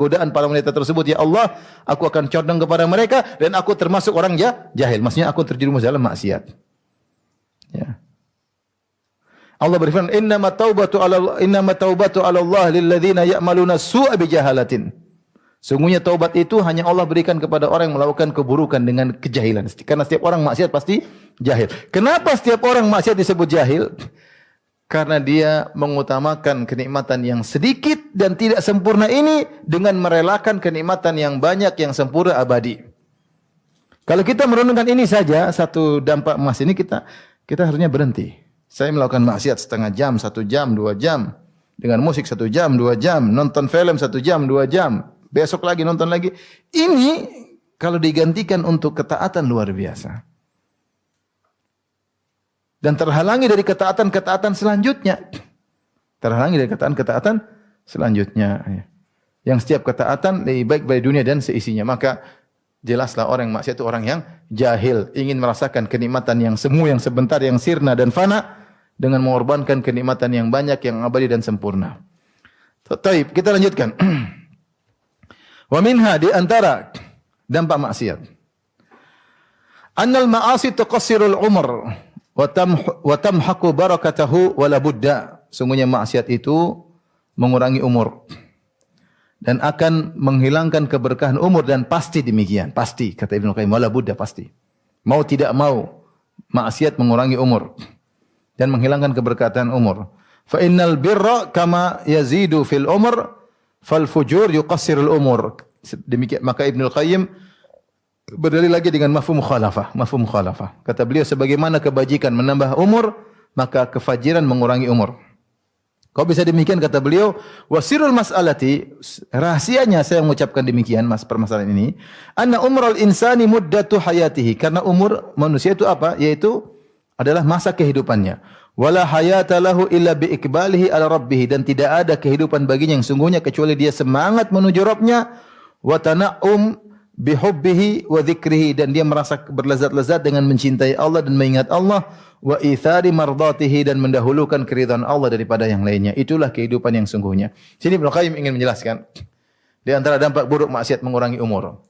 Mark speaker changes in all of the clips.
Speaker 1: godaan para wanita tersebut, ya Allah, aku akan condong kepada mereka dan aku termasuk orang jahil. Maksudnya aku terjerumus dalam maksiat. Ya. Allah berfirman, "Innamat taubatu 'ala Allah lil ladzina ya'maluna su'a bijahalatin." Sungguhnya taubat itu hanya Allah berikan kepada orang yang melakukan keburukan dengan kejahilan. Karena setiap orang maksiat pasti jahil. Kenapa setiap orang maksiat disebut jahil? Karena dia mengutamakan kenikmatan yang sedikit dan tidak sempurna ini dengan merelakan kenikmatan yang banyak yang sempurna abadi. Kalau kita merenungkan ini saja, satu dampak emas ini kita harusnya berhenti. Saya melakukan maksiat setengah jam, 1 jam, 2 jam. Dengan musik 1 jam, 2 jam. Nonton film 1 jam, 2 jam. Besok lagi nonton lagi. Ini kalau digantikan untuk ketaatan luar biasa. Dan terhalangi dari ketaatan-ketaatan selanjutnya. Terhalangi dari ketaatan-ketaatan selanjutnya. Yang setiap ketaatan lebih baik bagi dunia dan seisinya. Maka jelaslah orang yang maksiat itu orang yang jahil. Ingin merasakan kenikmatan yang semu, yang sebentar, yang sirna dan fana. Dengan mengorbankan kenikmatan yang banyak, yang abadi dan sempurna. Taib, kita lanjutkan. Wa minha, di antara dampak maksiat. Annal ma'asi tuqassirul umr. Wa tamhaqu barakatahu wala budda. Sungguhnya maksiat itu mengurangi umur dan akan menghilangkan keberkahan umur, dan pasti demikian, pasti kata Ibnu Qayyim, wala budda, pasti. Mau tidak mau maksiat mengurangi umur dan menghilangkan keberkahan umur. Fa innal birra kama yazidu fil umr fal fujur yuqassirul umur. Demikian maka Ibnu Qayyim berdalil lagi dengan mafhum mukhalafah. Mafhum mukhalafah. Kata beliau, sebagaimana kebajikan menambah umur, maka kefajiran mengurangi umur. Kok bisa demikian? Kata beliau, wasirul mas'alati, rahasianya saya mengucapkan demikian, mas, permasalahan ini, anna umral insani muddatu hayatihi, karena umur manusia itu apa? Yaitu adalah masa kehidupannya. Wala hayata lahu illa bi ikbalihi ala rabbih, dan tidak ada kehidupan baginya yang sungguhnya kecuali dia semangat menuju Rabbnya, wa tana'um bihubbihi wa dzikrihi, dan dia merasa berlezat-lezat dengan mencintai Allah dan mengingat Allah, wa ithari mardatihi, dan mendahulukan keridhaan Allah daripada yang lainnya. Itulah kehidupan yang sungguhnya. Sini Ibnu Qayyim ingin menjelaskan di antara dampak buruk maksiat mengurangi umur.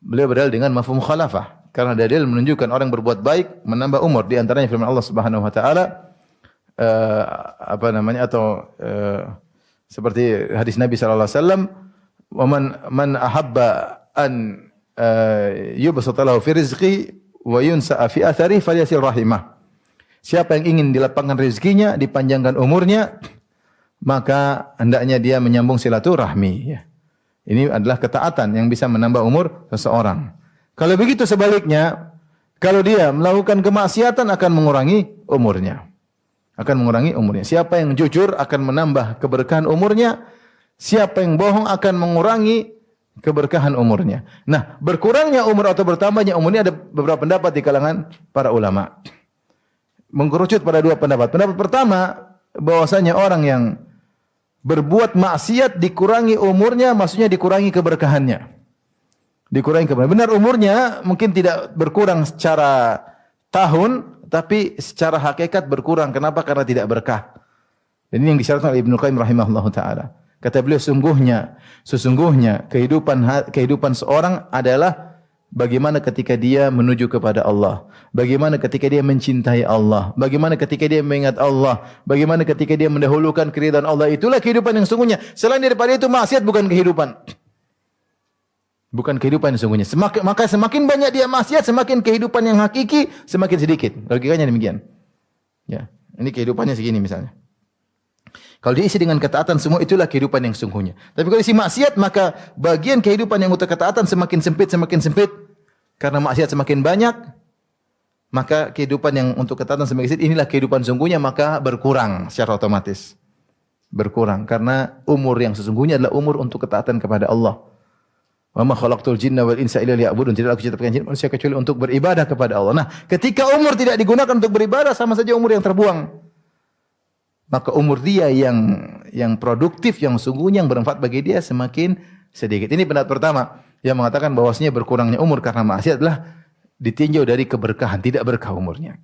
Speaker 1: Beliau berdalil dengan mafhum khalafah, karena dalil menunjukkan orang berbuat baik menambah umur. Di antaranya firman Allah Subhanahu wa taala seperti hadis Nabi sallallahu alaihi wasallam, wa man ahabba an yubsata lahu fi rizqi wa yunsa'a fi athari falyasil rahimah. Siapa yang ingin dilapangkan rezekinya, dipanjangkan umurnya, maka hendaknya dia menyambung silaturahmi, ya. Ini adalah ketaatan yang bisa menambah umur seseorang. Kalau begitu sebaliknya, kalau dia melakukan kemaksiatan akan mengurangi umurnya. Akan mengurangi umurnya. Siapa yang jujur akan menambah keberkahan umurnya, siapa yang bohong akan mengurangi keberkahan umurnya. Nah, berkurangnya umur atau bertambahnya umurnya ada beberapa pendapat di kalangan para ulama. Mengkerucut pada 2 pendapat. Pendapat pertama, bahwasanya orang yang berbuat maksiat dikurangi umurnya, maksudnya dikurangi keberkahannya. Dikurangi keberkahan. Benar, umurnya mungkin tidak berkurang secara tahun, tapi secara hakikat berkurang. Kenapa? Karena tidak berkah. Dan ini yang disyaratkan oleh Ibnu Qayyim rahimahullahu taala. Kata beliau, sesungguhnya kehidupan seorang adalah bagaimana ketika dia menuju kepada Allah, bagaimana ketika dia mencintai Allah, bagaimana ketika dia mengingat Allah, bagaimana ketika dia mendahulukan keridhaan Allah. Itulah kehidupan yang sungguhnya. Selain daripada itu, maksiat bukan kehidupan. Bukan kehidupan yang sungguhnya. Maka semakin banyak dia maksiat, semakin kehidupan yang hakiki semakin sedikit. Logikanya demikian. Ya, ini kehidupannya segini misalnya. Kalau diisi dengan ketaatan, semua itulah kehidupan yang sungguhnya. Tapi kalau isi maksiat, maka bagian kehidupan yang untuk ketaatan semakin sempit, semakin sempit. Karena maksiat semakin banyak, maka kehidupan yang untuk ketaatan semakin sempit. Inilah kehidupan sungguhnya, maka berkurang secara otomatis. Berkurang. Karena umur yang sesungguhnya adalah umur untuk ketaatan kepada Allah. Wa ma khalaqtul jinna wal insa illa liya'budun. Tidaklah aku ciptakan jin manusia kecuali untuk beribadah kepada Allah. Nah, ketika umur tidak digunakan untuk beribadah, sama saja umur yang terbuang. Maka umur dia yang produktif, yang sungguhnya yang bermanfaat bagi dia semakin sedikit. Ini pendapat pertama yang mengatakan bahwasanya berkurangnya umur karena maksiat adalah ditinjau dari keberkahan, tidak berkah umurnya.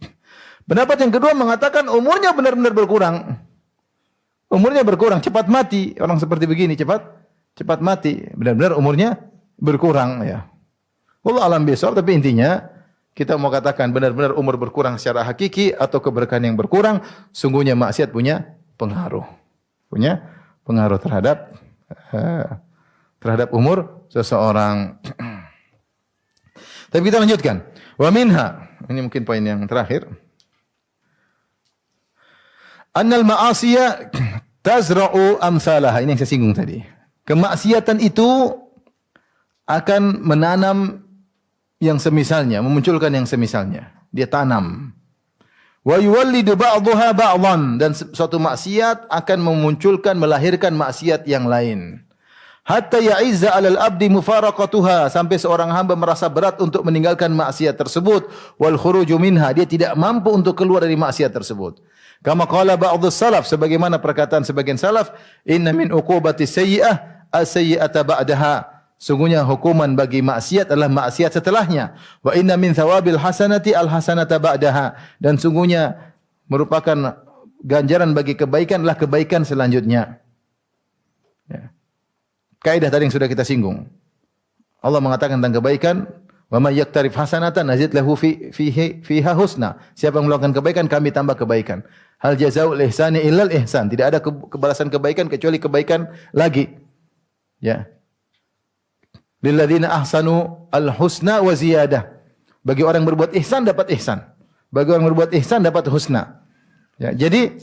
Speaker 1: Pendapat yang kedua mengatakan umurnya benar-benar berkurang. Umurnya berkurang, cepat mati. Orang seperti begini cepat cepat mati, benar-benar umurnya berkurang ya. Allah alam bisawab, tapi intinya kita mau katakan benar-benar umur berkurang secara hakiki atau keberkahan yang berkurang, sungguhnya maksiat punya pengaruh. Punya pengaruh terhadap umur seseorang. Tapi kita lanjutkan. Wa minha, ini mungkin poin yang terakhir. Annal ma'asiya tazra'u amsalaha. Ini yang saya singgung tadi. Kemaksiatan itu akan menanam yang semisalnya, memunculkan yang semisalnya. Dia tanam. Wa yuwallidu ba'daha ba'dhan, dan suatu maksiat akan memunculkan, melahirkan maksiat yang lain. Hatta ya'izza 'alal abdi mufaraqatuha, sampai seorang hamba merasa berat untuk meninggalkan maksiat tersebut, wal khuruju minha, dia tidak mampu untuk keluar dari maksiat tersebut. Kama qala ba'dhus salaf, sebagaimana perkataan sebagian salaf, inna min uqubati sayyi'ah as-sayyi'ata ba'daha. Sungguhnya hukuman bagi maksiat adalah maksiat setelahnya. Wa inna min thawabil hasanati al-hasanata ba'daha. Dan sungguhnya merupakan ganjaran bagi kebaikan adalah kebaikan selanjutnya. Ya. Kaidah tadi yang sudah kita singgung. Allah mengatakan tentang kebaikan, wa may yaktarif hasanatan nazid lahu fiha husna. Siapa yang melakukan kebaikan, kami tambah kebaikan. Hal jazaa'ul ihsani illal ihsan. Tidak ada kebalasan kebaikan kecuali kebaikan lagi. Ya. Lilladzina ahsanu al-husna wa ziyadah. Bagi orang yang berbuat ihsan dapat ihsan. Bagi orang yang berbuat ihsan dapat husna. Ya, jadi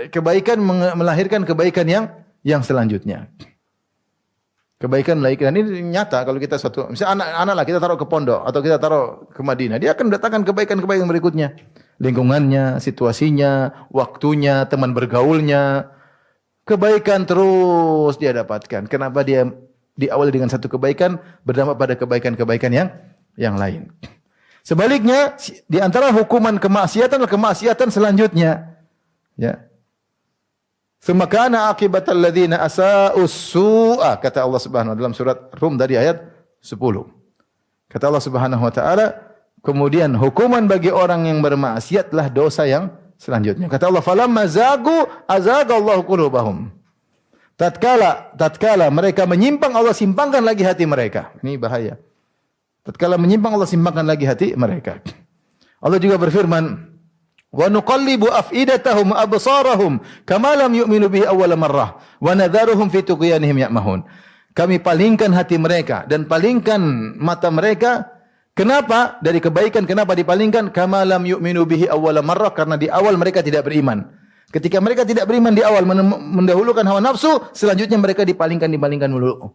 Speaker 1: kebaikan melahirkan kebaikan yang selanjutnya. Kebaikan melahirkan ini nyata kalau kita misalnya anak lah kita taruh ke pondok atau kita taruh ke Madinah, dia akan mendatangkan kebaikan-kebaikan berikutnya. Lingkungannya, situasinya, waktunya, teman bergaulnya. Kebaikan terus dia dapatkan. Kenapa dia diawali dengan satu kebaikan berdampak pada kebaikan-kebaikan yang lain. Sebaliknya, di antara hukuman kemaksiatan adalah kemaksiatan selanjutnya. Ya. Semakana akibatal ladzina asa'us su'a, kata Allah Subhanahu wa taala dalam surat Rum dari ayat 10. Kata Allah Subhanahu wa taala, kemudian hukuman bagi orang yang bermaksiatlah dosa yang selanjutnya. Kata Allah, falamma zagu azagallahu qulubahum. Tatkala mereka menyimpang, Allah simpangkan lagi hati mereka. Ini bahaya. Tatkala menyimpang, Allah simpangkan lagi hati mereka. Allah juga berfirman, wa nuqallibu afidatahum absarahum kama lam yu'minu bihi awwala marrah wa nadharuhum fi tughyanihim ya'mahun. Kami palingkan hati mereka dan palingkan mata mereka. Kenapa? Dari kebaikan kenapa dipalingkan? Kama lam yu'minu bihi awwala marrah, karena di awal mereka tidak beriman. Ketika mereka tidak beriman di awal, mendahulukan hawa nafsu, selanjutnya mereka dipalingkan dulu.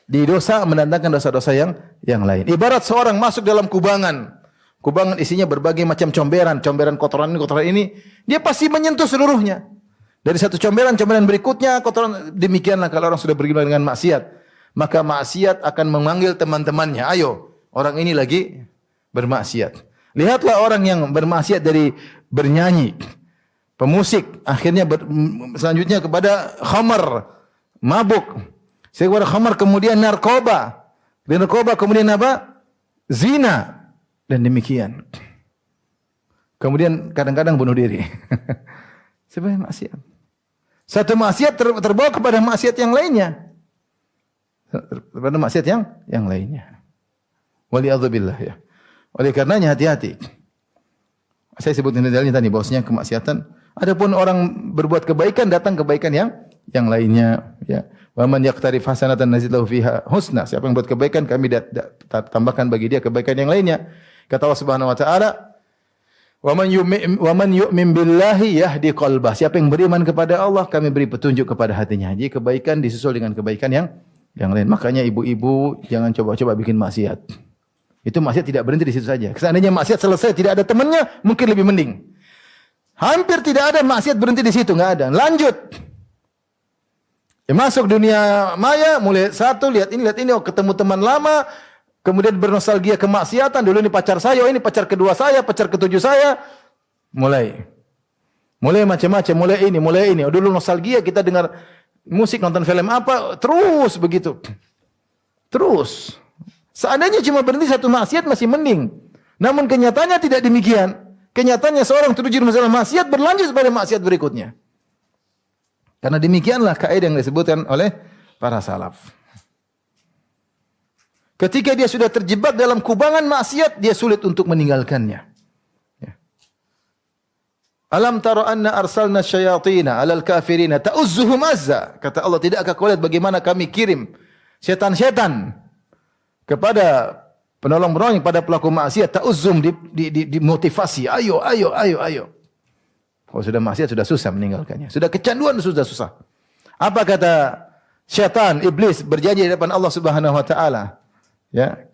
Speaker 1: Di dosa mendatangkan dosa-dosa yang lain. Ibarat seorang masuk dalam kubangan. Kubangan isinya berbagai macam comberan kotoran ini, dia pasti menyentuh seluruhnya. Dari satu comberan berikutnya kotoran. Demikianlah kalau orang sudah beriman dengan maksiat, maka maksiat akan memanggil teman-temannya. Ayo, orang ini lagi bermaksiat. Lihatlah orang yang bermaksiat dari bernyanyi, pemusik, akhirnya selanjutnya kepada khamar, mabuk. Kepada khamar, kemudian narkoba. Dan narkoba kemudian apa? Zina. Dan demikian. Kemudian kadang-kadang bunuh diri. Sebagai maksiat. Satu maksiat terbawa kepada maksiat yang lainnya. Kepada maksiat yang lainnya. Waliyadzubillah ya. Oleh karenanya hati-hati. Saya sebutin dalilnya tadi bahwasanya kemaksiatan. Adapun orang berbuat kebaikan, datang kebaikan yang lainnya. Ya. Wa man yaqtarif hasanatan nazid lahu fiha husna. Siapa yang buat kebaikan, kami tambahkan bagi dia kebaikan yang lainnya. Kata Allah Subhanahu wa taala, wa man yu'min billahi yahdi qalbah. Siapa yang beriman kepada Allah, kami beri petunjuk kepada hatinya. Jadi kebaikan disusul dengan kebaikan yang lain. Makanya ibu-ibu jangan coba-coba bikin maksiat. Itu maksiat tidak berhenti di situ saja. Seandainya maksiat selesai tidak ada temannya, mungkin lebih mending. Hampir tidak ada maksiat berhenti di situ, enggak ada. Lanjut. Masuk dunia maya, mulai satu lihat ini, oh ketemu teman lama, kemudian bernostalgia kemaksiatan. Dulu ini pacar saya, oh ini pacar kedua saya, pacar ketujuh saya. Mulai macam-macam, mulai ini. Oh, dulu nostalgia kita dengar musik, nonton film apa, terus begitu. Terus. Seandainya cuma berhenti satu maksiat masih mending. Namun kenyataannya tidak demikian. Kenyataannya seorang terjerumus masalah maksiat berlanjut pada maksiat berikutnya. Karena demikianlah kaidah yang disebutkan oleh para salaf. Ketika dia sudah terjebak dalam kubangan maksiat, dia sulit untuk meninggalkannya. Ya. Alam tara anna arsalna syayatina 'alal kafirina ta'uzzuhum azza. Kata Allah, tidakkah kau lihat bagaimana kami kirim setan-setan kepada penolong-penolong pada pelaku maksiat, ta'uzzum dimotivasi, ayo. Kalau sudah maksiat sudah susah meninggalkannya. Sudah kecanduan sudah susah. Apa kata syaitan, iblis berjanji di depan Allah Subhanahu wa taala? Ya.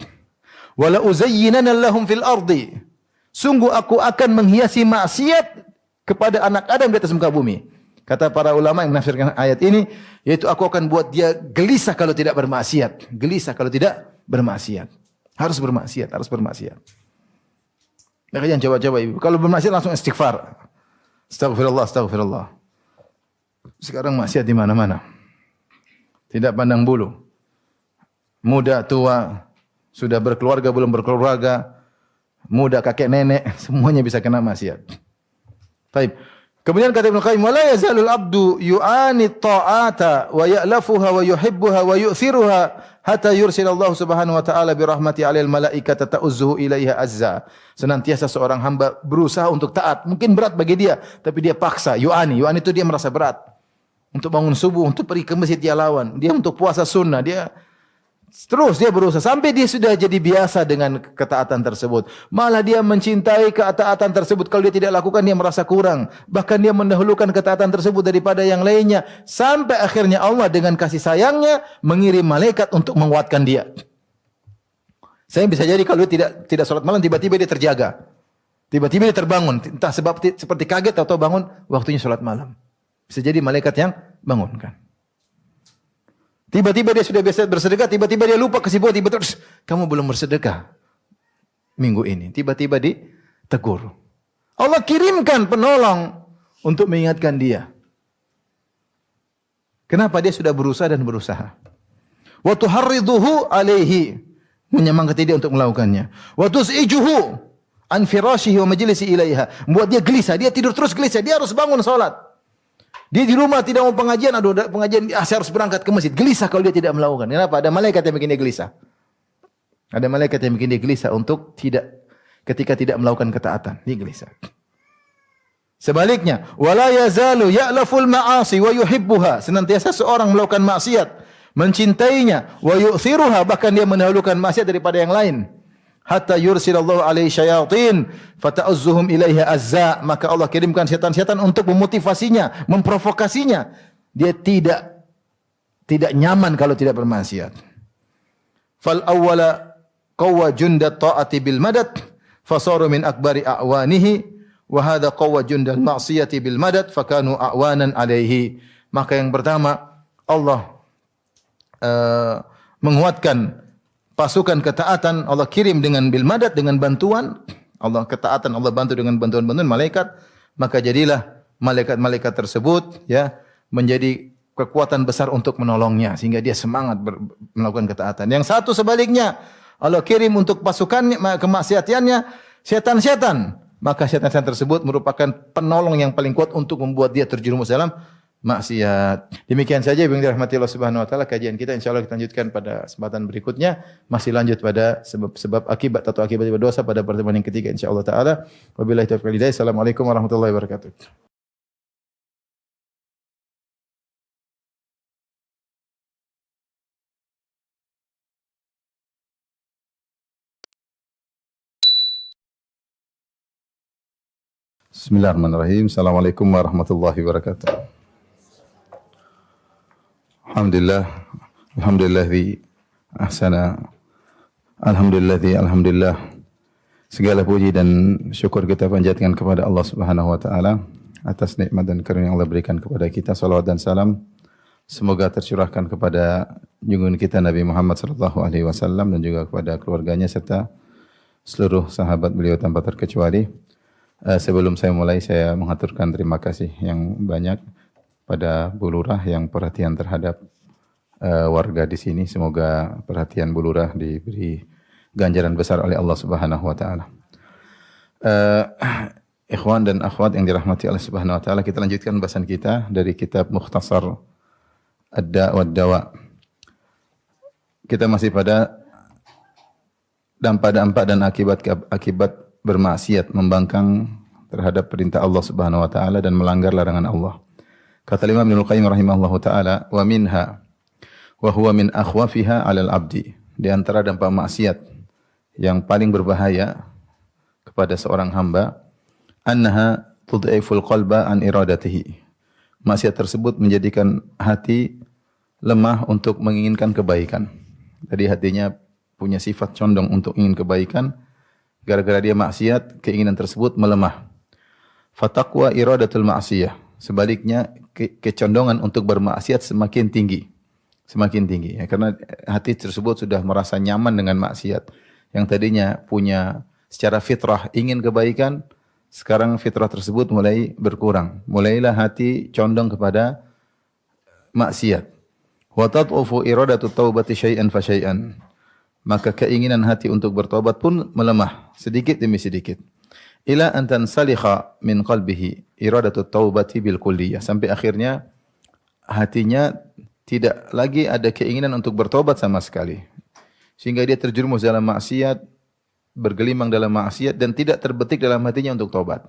Speaker 1: Wala uzayyinana lahum fil ardi. Sungguh aku akan menghiasi maksiat kepada anak Adam di atas muka bumi. Kata para ulama yang menafsirkan ayat ini, yaitu aku akan buat dia gelisah kalau tidak bermaksiat. Gelisah kalau tidak bermaksiat. Harus bermaksiat. Maka jangan coba-coba ibu. Kalau bermaksiat langsung istighfar. Astagfirullah. Sekarang maksiat di mana-mana. Tidak pandang bulu. Muda, tua, sudah berkeluarga, belum berkeluarga, muda, kakek, nenek, semuanya bisa kena maksiat. Baik. Kemudian kata Ibnu Qayyim, "Wala yazalul abdu yu'ani ta'ata wa ya'lafuha wa yuhibbuha wa yu'thiruha hatta yursilallahu subhanahu wa ta'ala bi rahmati 'alal malaikata ta'uzzuhu ilaiha azza." Senantiasa seorang hamba berusaha untuk taat. Mungkin berat bagi dia, tapi dia paksa. Yu'ani itu dia merasa berat. Untuk bangun subuh, untuk pergi ke masjid dia lawan. Dia untuk puasa sunnah, dia berusaha sampai dia sudah jadi biasa dengan ketaatan tersebut. Malah dia mencintai ketaatan tersebut. Kalau dia tidak lakukan dia merasa kurang. Bahkan dia mendahulukan ketaatan tersebut daripada yang lainnya. Sampai akhirnya Allah dengan kasih sayangnya mengirim malaikat untuk menguatkan dia. Saya bisa jadi kalau dia tidak salat malam tiba-tiba dia terjaga. Tiba-tiba dia terbangun. Entah sebab seperti kaget atau bangun waktunya salat malam. Bisa jadi malaikat yang bangunkan. Tiba-tiba dia sudah biasa bersedekah, tiba-tiba dia lupa kesibukan, tiba-tiba kamu belum bersedekah minggu ini. Tiba-tiba ditegur. Allah kirimkan penolong untuk mengingatkan dia. Kenapa? Dia sudah berusaha dan berusaha. Wa tuharriduhu alaihi, menyemangati dia untuk melakukannya. Wa tus'ijuhu an firashihi wa majlisi ilaiha, membuat dia gelisah, dia tidur terus gelisah, dia harus bangun salat. Dia di rumah tidak mau pengajian, saya harus berangkat ke masjid. Gelisah kalau dia tidak melakukan. Kenapa? Ada malaikat yang bikin dia gelisah. Ada malaikat yang bikin dia gelisah untuk ketika tidak melakukan ketaatan. Dia gelisah. Sebaliknya, wala yazalu ya'laful ma'asi wa yuhibbuha. Senantiasa seorang melakukan maksiat, mencintainya, wa yu'thiruha, bahkan dia mendahulukan maksiat daripada yang lain. Hatta yursilallahu alaihi syayatin fata'uzzuhum ilaiha azza, maka Allah kirimkan setan-setan untuk memotivasinya, memprovokasinya. Dia tidak nyaman kalau tidak bermaksiat. Fal awwala qawwa jundat ta'ati bil madad fasaru min akbari a'wanihi wa hadha qawwa jundal ma'siyati bil madad fakanu a'wanan alaihi. Maka yang pertama Allah menguatkan pasukan ketaatan, Allah kirim dengan bil madad, dengan bantuan. Allah ketaatan, Allah bantu dengan bantuan-bantuan malaikat. Maka jadilah malaikat-malaikat tersebut ya menjadi kekuatan besar untuk menolongnya sehingga dia semangat melakukan ketaatan. Yang satu sebaliknya, Allah kirim untuk pasukannya kemaksiatannya setan-setan. Maka setan-setan tersebut merupakan penolong yang paling kuat untuk membuat dia terjerumus dalam maksiat. Demikian saja yang dirahmati Allah Subhanahu wa taala kajian kita, insyaallah kita lanjutkan pada kesempatan berikutnya, masih lanjut pada sebab akibat atau akibat dosa pada pertemuan yang ketiga insyaallah taala. Wabillahi taufiq wal hidayah. Assalamualaikum warahmatullahi wabarakatuh. Bismillahirrahmanirrahim. Assalamualaikum warahmatullahi wabarakatuh. Alhamdulillah, alhamdulilladzi ahsana, alhamdulillah. Segala puji dan syukur kita panjatkan kepada Allah Subhanahu wa taala atas nikmat dan karunia yang Allah berikan kepada kita. Salawat dan salam semoga tercurahkan kepada junjungan kita Nabi Muhammad sallallahu alaihi wasallam dan juga kepada keluarganya serta seluruh sahabat beliau tanpa terkecuali. Sebelum saya mulai, saya mengaturkan terima kasih yang banyak pada Bu Lurah yang perhatian terhadap warga di sini. Semoga perhatian Bu Lurah diberi ganjaran besar oleh Allah Subhanahu wa taala. Ikhwan dan akhwat yang dirahmati Allah Subhanahu wa taala, kita lanjutkan bahasan kita dari kitab Mukhtasar Ad-Da' wad Dawa Kita masih pada dampak-dampak dan akibat bermaksiat, membangkang terhadap perintah Allah Subhanahu wa taala dan melanggar larangan Allah. Kata Imam Ibnu Qayyim rahimahullahu taala, "Wa minha wa huwa min akhwafiha 'alal 'abdi." Di antara dampak maksiat yang paling berbahaya kepada seorang hamba, annaha tud'iful qalba an iradatihi. Maksiat tersebut menjadikan hati lemah untuk menginginkan kebaikan. Jadi hatinya punya sifat condong untuk ingin kebaikan, gara-gara dia maksiat, keinginan tersebut melemah. Fataqwa iradatul ma'siyah. Sebaliknya, kecondongan untuk bermaksiat semakin tinggi. Semakin tinggi. Ya, karena hati tersebut sudah merasa nyaman dengan maksiat. Yang tadinya punya secara fitrah ingin kebaikan, sekarang fitrah tersebut mulai berkurang. Mulailah hati condong kepada maksiat. Wa tad'ufu iradatu taubati syai'an fa syai'an. Maka keinginan hati untuk bertobat pun melemah sedikit demi sedikit. Ila an tansalikha min qalbihi iradatu taubati bil kulliyah, sampai akhirnya hatinya tidak lagi ada keinginan untuk bertobat sama sekali. Sehingga dia terjerumus dalam maksiat, bergelimang dalam maksiat dan tidak terbetik dalam hatinya untuk tobat.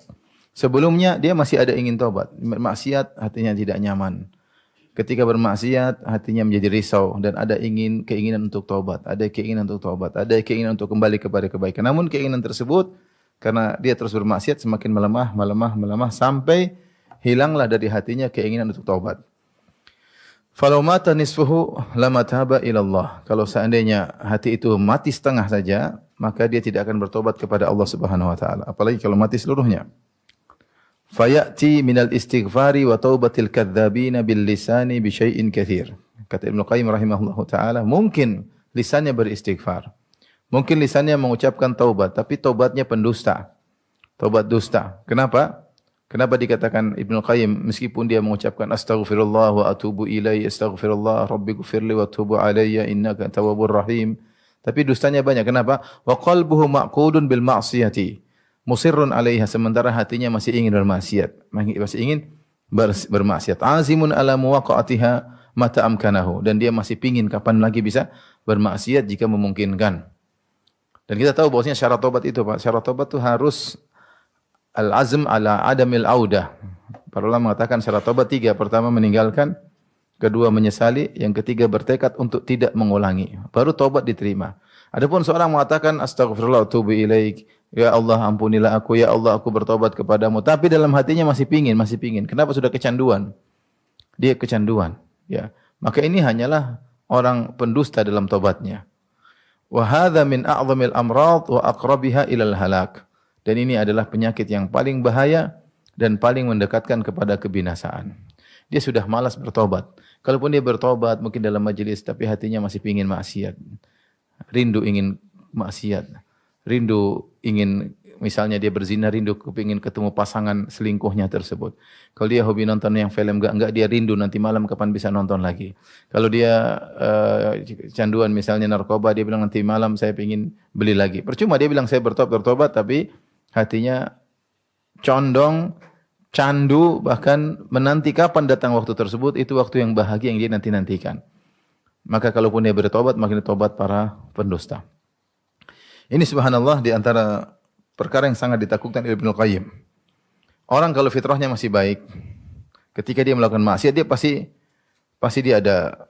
Speaker 1: Sebelumnya dia masih ada ingin tobat, maksiat hatinya tidak nyaman. Ketika bermaksiat, hatinya menjadi risau dan ada keinginan untuk taubat, ada keinginan untuk taubat, ada keinginan untuk kembali kepada kebaikan. Namun keinginan tersebut karena dia terus bermaksiat semakin melemah sampai hilanglah dari hatinya keinginan untuk taubat. Falau mata nisfuhu lama taba ila Allah. Kalau seandainya hati itu mati setengah saja, maka dia tidak akan bertobat kepada Allah Subhanahu wa taala. Apalagi kalau mati seluruhnya. Fayati minal istighfari wa taubatil kadzdzabina bil lisani bi syai'in katsir. Kata Ibnu Qayyim rahimahullahu taala, mungkin lisannya beristighfar. Mungkin lisannya mengucapkan taubat, tapi taubatnya pendusta. Taubat dusta. Kenapa? Kenapa dikatakan Ibnu Qayyim meskipun dia mengucapkan astaghfirullah wa atubu ilaihi, astaghfirullah rabbighfirli wa tubu alayya innaka tawwabur rahim. Tapi dustanya banyak. Kenapa? Wa qalbuhu ma'qudun bil ma'siyati. Musirrun 'alaiha, sementara hatinya masih ingin bermaksiat, masih ingin bermaksiat. Azimun 'ala muwaqa'atiha mata amkanahu, dan dia masih pingin kapan lagi bisa bermaksiat jika memungkinkan. Dan kita tahu bahwasanya syarat tobat itu, Pak, syarat tobat itu harus al-azm ala adamil audah. Para ulama mengatakan syarat tobat 3. Pertama meninggalkan, kedua menyesali, yang ketiga bertekad untuk tidak mengulangi. Baru tobat diterima. Adapun seorang mengatakan astaghfirullah wa atubu ilaik, ya Allah ampunilah aku, ya Allah aku bertobat kepadamu, tapi dalam hatinya masih pingin. Kenapa? Sudah kecanduan. Dia kecanduan, ya. Maka ini hanyalah orang pendusta dalam tobatnya. Wa hadza min a'zamil amrad wa aqrabiha ilal halak. Dan ini adalah penyakit yang paling bahaya dan paling mendekatkan kepada kebinasaan. Dia sudah malas bertobat. Kalaupun dia bertobat mungkin dalam majelis, tapi hatinya masih pingin maksiat. Rindu ingin maksiat. Rindu ingin, misalnya dia berzina, rindu kepingin ketemu pasangan selingkuhnya tersebut. Kalau dia hobi nonton yang film, enggak dia rindu nanti malam kapan bisa nonton lagi. Kalau dia canduan misalnya narkoba, dia bilang nanti malam saya ingin beli lagi. Percuma dia bilang saya bertobat, tapi hatinya condong, candu, bahkan menanti kapan datang waktu tersebut, itu waktu yang bahagia yang dia nanti-nantikan. Maka kalaupun dia bertobat, makin tobat para pendusta. Ini subhanallah di antara perkara yang sangat ditakutkan Ibnu Qayyim. Orang kalau fitrahnya masih baik, ketika dia melakukan maksiat, dia pasti dia ada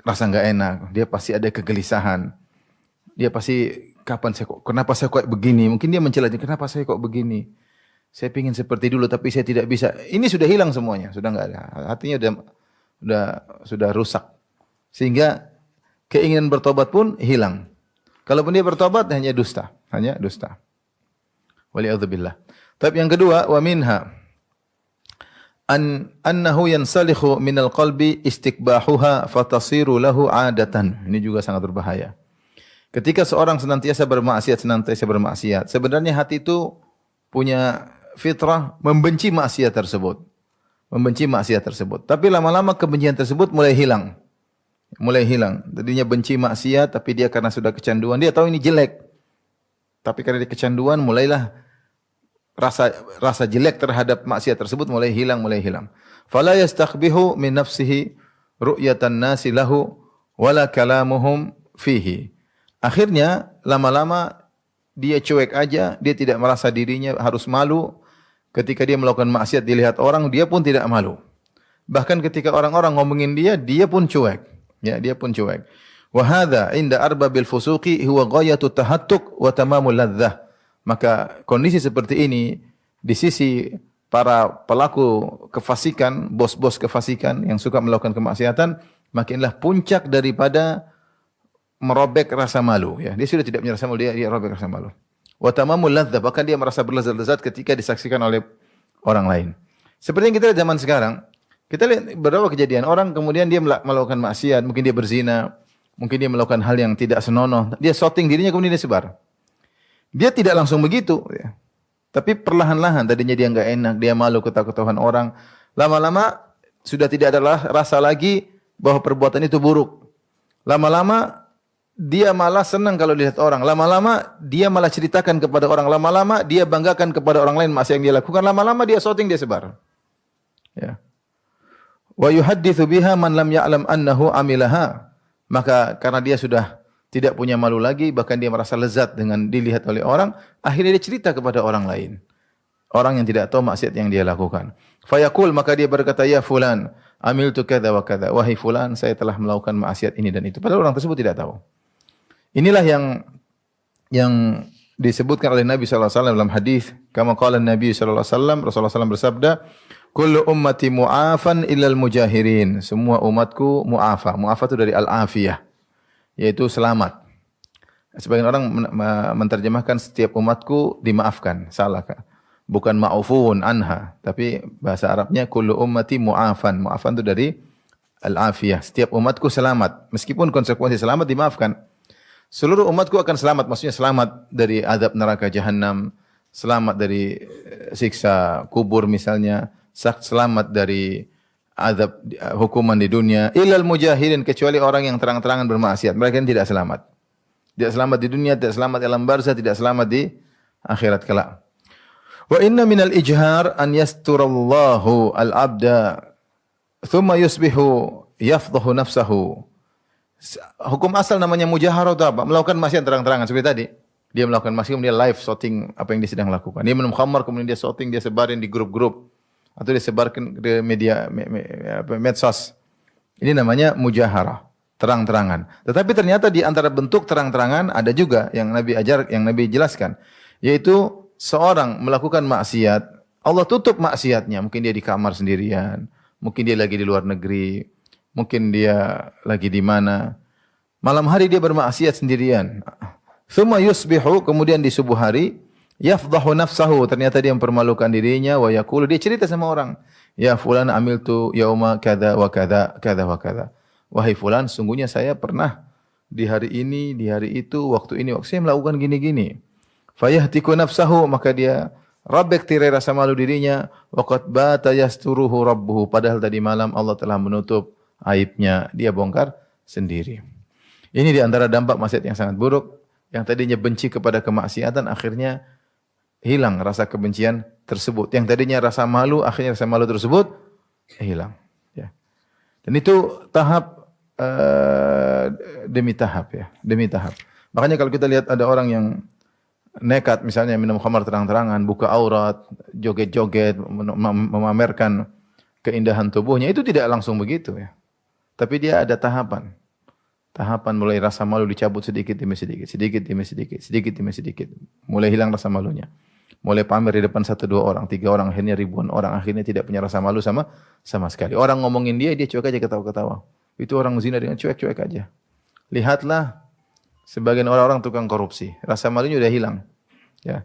Speaker 1: rasa enggak enak, dia pasti ada kegelisahan. Dia pasti kenapa saya kok begini? Mungkin dia mencela, kenapa saya kok begini? Saya ingin seperti dulu tapi saya tidak bisa. Ini sudah hilang semuanya, sudah enggak ada. Hatinya sudah rusak. Sehingga keinginan bertobat pun hilang. Kalaupun dia bertobat hanya dusta. Waliyadzubillah. Tapi yang kedua, wa minha annahu yansalikhu minal qalbi istikbahuha fatasiru lahu 'adatan. Ini juga sangat berbahaya. Ketika seorang senantiasa bermaksiat, sebenarnya hati itu punya fitrah membenci maksiat tersebut. Tapi lama-lama kebencian tersebut mulai hilang. Tadinya benci maksiat, tapi dia karena sudah kecanduan, dia tahu ini jelek. Tapi karena dia kecanduan, mulailah rasa jelek terhadap maksiat tersebut mulai hilang. Fala yastakhbihu min nafsihi ru'yatan nasi lahu wala kalamuhum fihi. Akhirnya lama-lama dia cuek aja, dia tidak merasa dirinya harus malu. Ketika dia melakukan maksiat dilihat orang, dia pun tidak malu. Bahkan ketika orang-orang ngomongin dia, dia pun cuek. Ya, dia pun cuek. Wa hadza inda arbabil fusuqi huwa ghayatu tahattuk wa tamamul ladzah. Maka kondisi seperti ini di sisi para pelaku kefasikan, bos-bos kefasikan yang suka melakukan kemaksiatan, makinlah puncak daripada merobek rasa malu. Ya, dia sudah tidak punya rasa malu, dia robek rasa malu. Wa tamamul ladzah, bahkan dia merasa berlezat-lezat ketika disaksikan oleh orang lain. Seperti yang kita lihat zaman sekarang, kita lihat beberapa kejadian orang kemudian dia melakukan maksiat, mungkin dia berzina, mungkin dia melakukan hal yang tidak senonoh, dia shooting dirinya kemudian dia sebar. Dia tidak langsung begitu, ya. Tapi perlahan-lahan tadinya dia enggak enak, dia malu ketakutan orang, lama-lama sudah tidak ada rasa lagi bahwa perbuatan itu buruk. Lama-lama dia malah senang kalau lihat orang. Lama-lama dia malah ceritakan kepada orang. Lama-lama dia banggakan kepada orang lain maksiat yang dia lakukan. Lama-lama dia shooting, dia sebar. Ya. Wa yuhadditsu biha man lam ya'lam annahu amilaha. Maka karena dia sudah tidak punya malu lagi, bahkan dia merasa lezat dengan dilihat oleh orang, akhirnya dia cerita kepada orang lain. Orang yang tidak tahu maksiat yang dia lakukan. Fayaqul, maka dia berkata, ya fulan, amiltu kadza wa kadza. Wahai fulan, saya telah melakukan maksiat ini dan itu. Padahal orang tersebut tidak tahu. Inilah yang disebutkan oleh Nabi sallallahu alaihi wasallam dalam hadis, kama qala Nabi sallallahu alaihi wasallam, Rasulullah SAW bersabda, kullu ummati mu'afan illal mujahirin. Semua umatku mu'afa. Mu'afa itu dari al-afiyah, yaitu selamat. Sebagian orang menterjemahkan setiap umatku dimaafkan. Salah. Bukan ma'ufun anha, tapi bahasa Arabnya kullu ummati mu'afan. Mu'afan itu dari al-afiyah. Setiap umatku selamat. Meskipun konsekuensi selamat dimaafkan. Seluruh umatku akan selamat, maksudnya selamat dari azab neraka jahanam, selamat dari siksa kubur misalnya, selamat dari azab hukuman di dunia. Illal mujahirin, kecuali orang yang terang-terangan bermaksiat, mereka tidak selamat. Tidak selamat di dunia, tidak selamat di alam barzah, tidak selamat di akhirat kelak. Wa inna minal ijhar an yasturallahu al-abda thumma yusbihu yafdahu nafsahu. Hukum asal namanya mujaharah itu apa? Melakukan maksiat terang-terangan seperti tadi. Dia melakukan maksiat kemudian live shooting apa yang dia sedang lakukan. Dia minum khamar kemudian dia shooting, dia sebarin di grup-grup atau dia sebarkan di media medsos. Ini namanya mujaharah, terang-terangan. Tetapi ternyata di antara bentuk terang-terangan ada juga yang Nabi ajar, yang Nabi jelaskan, yaitu seorang melakukan maksiat, Allah tutup maksiatnya, mungkin dia di kamar sendirian, mungkin dia lagi di luar negeri, mungkin dia lagi di mana. Malam hari dia bermaksiat sendirian. Tsumma yusbihu, kemudian di subuh hari, yafdahu nafsahu, ternyata dia mempermalukan dirinya, wa yaqulu, dia cerita sama orang, ya fulan amiltu yauma kadza wa kadza kadza wa kadza. Wahai fulan, sungguhnya saya pernah di hari ini, di hari itu, waktu ini, waktu saya melakukan gini-gini. Fayahtiku nafsahu, maka dia rabek tirai rasa malu dirinya, wa qad bata yasturuhu rabbuhu, padahal tadi malam Allah telah menutup aibnya, dia bongkar sendiri. Ini di antara dampak maksiat yang sangat buruk, yang tadinya benci kepada kemaksiatan akhirnya hilang rasa kebencian tersebut. Yang tadinya rasa malu, akhirnya rasa malu tersebut hilang. Ya. Dan itu tahap demi tahap, ya, demi tahap. Makanya kalau kita lihat ada orang yang nekat misalnya minum khamar terang-terangan, buka aurat, joget-joget, memamerkan keindahan tubuhnya, itu tidak langsung begitu, ya. Tapi dia ada tahapan. Tahapan mulai rasa malu dicabut sedikit demi sedikit, sedikit demi sedikit, sedikit demi sedikit. Mulai hilang rasa malunya. Mulai pamer di depan 1, 2 orang, 3 orang, akhirnya ribuan orang, akhirnya tidak punya rasa malu sama sekali. Orang ngomongin dia cuek aja, ketawa-ketawa. Itu orang zina dengan cuek-cuek aja. Lihatlah sebagian orang-orang tukang korupsi, rasa malunya udah hilang. Ya.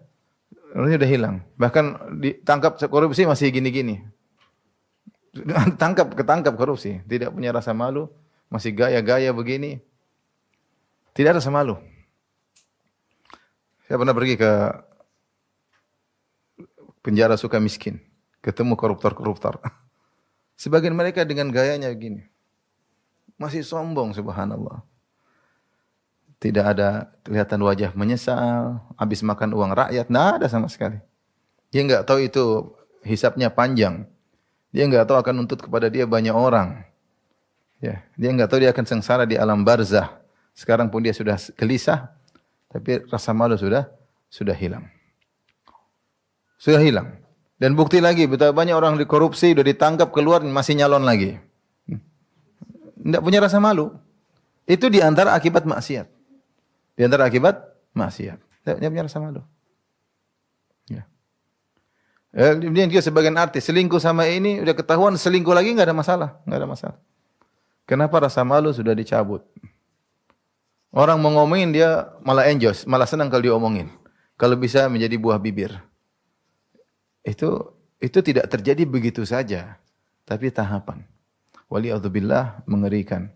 Speaker 1: Malunya udah hilang. Bahkan ditangkap korupsi masih gini-gini. Ketangkap korupsi, tidak punya rasa malu, masih gaya-gaya begini. Tidak ada rasa malu. Saya pernah pergi ke penjara suka miskin, ketemu koruptor-koruptor. Sebagian mereka dengan gayanya begini. Masih sombong, subhanallah. Tidak ada kelihatan wajah menyesal, habis makan uang rakyat, tidak ada sama sekali. Dia enggak tahu itu hisabnya panjang. Dia enggak tahu akan nuntut kepada dia banyak orang. Ya, dia enggak tahu dia akan sengsara di alam barzah. Sekarang pun dia sudah gelisah, tapi rasa malu sudah hilang. Sudah hilang. Dan bukti lagi, betapa banyak orang dikorupsi, sudah ditangkap, keluar, masih nyalon lagi. Tidak punya rasa malu. Itu di antara akibat maksiat. Di antara akibat maksiat. Tidak punya rasa malu. Ya. Kemudian juga sebagian artis, selingkuh sama ini, udah ketahuan selingkuh lagi, enggak ada masalah. Enggak ada masalah. Kenapa rasa malu sudah dicabut? Orang mau ngomongin dia malah enjoy, malah senang kalau diomongin. Kalau bisa menjadi buah bibir. Itu tidak terjadi begitu saja, tapi tahapan. Waliyadzubillah, mengerikan.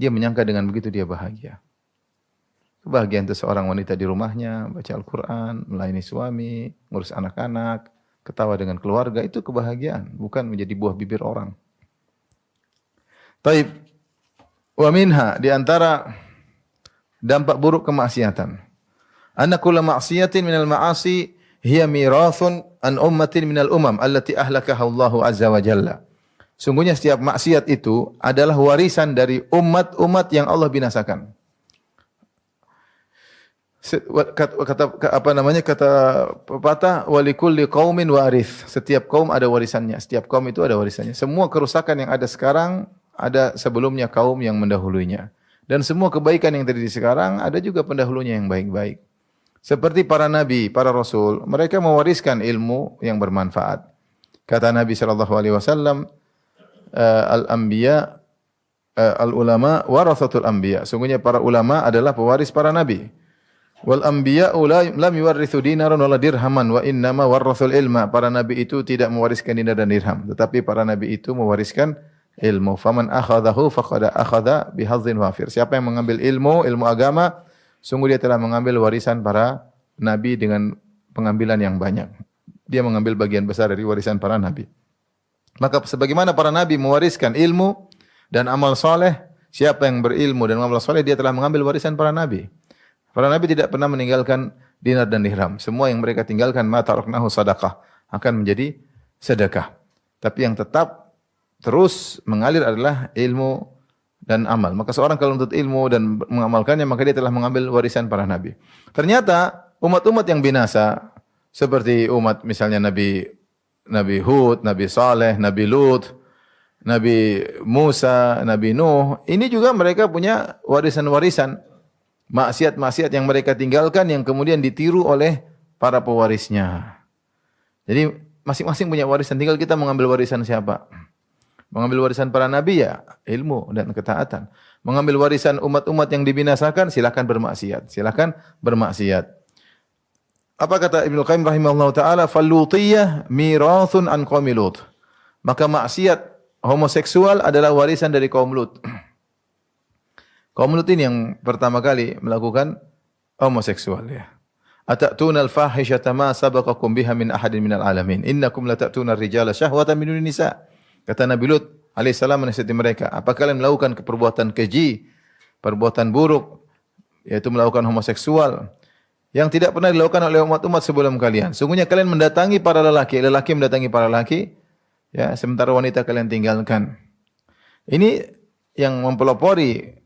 Speaker 1: Dia menyangka dengan begitu dia bahagia. Kebahagiaan itu seorang wanita di rumahnya, baca Al-Quran, melayani suami, ngurus anak-anak, ketawa dengan keluarga, itu kebahagiaan, bukan menjadi buah bibir orang. Taib. Wa minha, di antara dampak buruk kemaksiatan. Anna kulla ma'siyatin minal ma'asi hiya mirathun an ummatin minal umam allati ahlakaha Allahu azza wa jalla. Sungguhnya setiap maksiat itu adalah warisan dari umat-umat yang Allah binasakan. Kata pepatah walikulli qaumin warith. Setiap kaum ada warisannya. Setiap kaum itu ada warisannya. Semua kerusakan yang ada sekarang ada sebelumnya kaum yang mendahulunya. Dan semua kebaikan yang terjadi sekarang ada juga pendahulunya yang baik-baik. Seperti para nabi, para rasul, mereka mewariskan ilmu yang bermanfaat. Kata Nabi sallallahu alaihi wasallam, al-anbiya al-ulama warathatul anbiya. Sungguhnya para ulama adalah pewaris para nabi. Wal anbiya'u lam yuwarrithu dinaran wala dirhaman wa innama warrathul ilma. Para nabi itu tidak mewariskan dinar dan dirham, tetapi para nabi itu mewariskan ilmu. Faman akhadhahu faqad akhadha bihazzin wafir. Siapa yang mengambil ilmu agama, sungguh dia telah mengambil warisan para nabi dengan pengambilan yang banyak. Dia mengambil bagian besar dari warisan para nabi. Maka sebagaimana para nabi mewariskan ilmu dan amal soleh, siapa yang berilmu dan amal soleh, dia telah mengambil warisan para nabi. Para nabi tidak pernah meninggalkan dinar dan dirham. Semua yang mereka tinggalkan, ma taraknahu sadaqah, akan menjadi sedekah. Tapi yang tetap terus mengalir adalah ilmu dan amal. Maka seorang kalau menuntut ilmu dan mengamalkannya, maka dia telah mengambil warisan para nabi. Ternyata umat-umat yang binasa, seperti umat misalnya Nabi Hud, Nabi Saleh, Nabi Lut, Nabi Musa, Nabi Nuh, ini juga mereka punya warisan-warisan. Maksiat-maksiat yang mereka tinggalkan yang kemudian ditiru oleh para pewarisnya. Jadi masing-masing punya warisan, tinggal kita mengambil warisan siapa? Mengambil warisan para nabi ya ilmu dan ketaatan. Mengambil warisan umat-umat yang dibinasakan, silakan bermaksiat. Silakan bermaksiat. Apa kata Ibnu Qayyim rahimahullah taala? Fallutiyah mirathun an qaumi Lut. Maka maksiat homoseksual adalah warisan dari kaum Lut. Kaum Lut ini yang pertama kali melakukan homoseksual ya. Atatuna al-fahishata ma sabaqakum biha min ahadin minal alamin. Innakum latatuna ar-rijala syahwatan min dunin nisa. Kata Nabi Lut alaihissalam menasihati mereka, apa kalian melakukan perbuatan keji, perbuatan buruk, yaitu melakukan homoseksual yang tidak pernah dilakukan oleh umat-umat sebelum kalian. Sungguhnya kalian mendatangi para lelaki, lelaki mendatangi para lelaki, ya, sementara wanita kalian tinggalkan. Ini yang mempelopori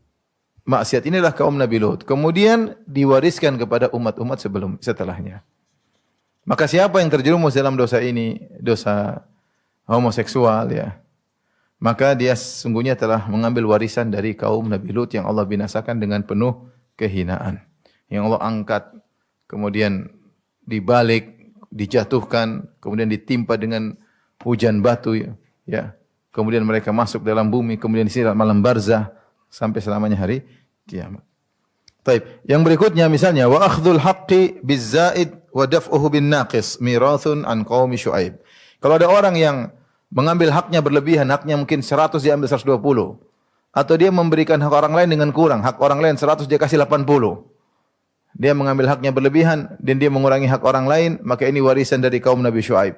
Speaker 1: maksiat inilah kaum Nabi Lut. Kemudian diwariskan kepada umat-umat setelahnya. Maka siapa yang terjerumus dalam dosa ini, dosa homoseksual ya, maka dia sungguhnya telah mengambil warisan dari kaum Nabi Lut yang Allah binasakan dengan penuh kehinaan. Yang Allah angkat, kemudian dibalik, dijatuhkan, kemudian ditimpa dengan hujan batu ya. Kemudian mereka masuk dalam bumi, kemudian disiram malam barzah sampai selamanya hari kiamat. Baik, yang berikutnya misalnya wa akhdhul haqqi bizzaid wa daf'uhu bin naqis mirathun an qaumi Syuaib. Kalau ada orang yang mengambil haknya berlebihan, haknya mungkin 100 dia ambil 120, atau dia memberikan hak orang lain dengan kurang, hak orang lain 100 dia kasih 80. Dia mengambil haknya berlebihan dan dia mengurangi hak orang lain, maka ini warisan dari kaum Nabi Syuaib.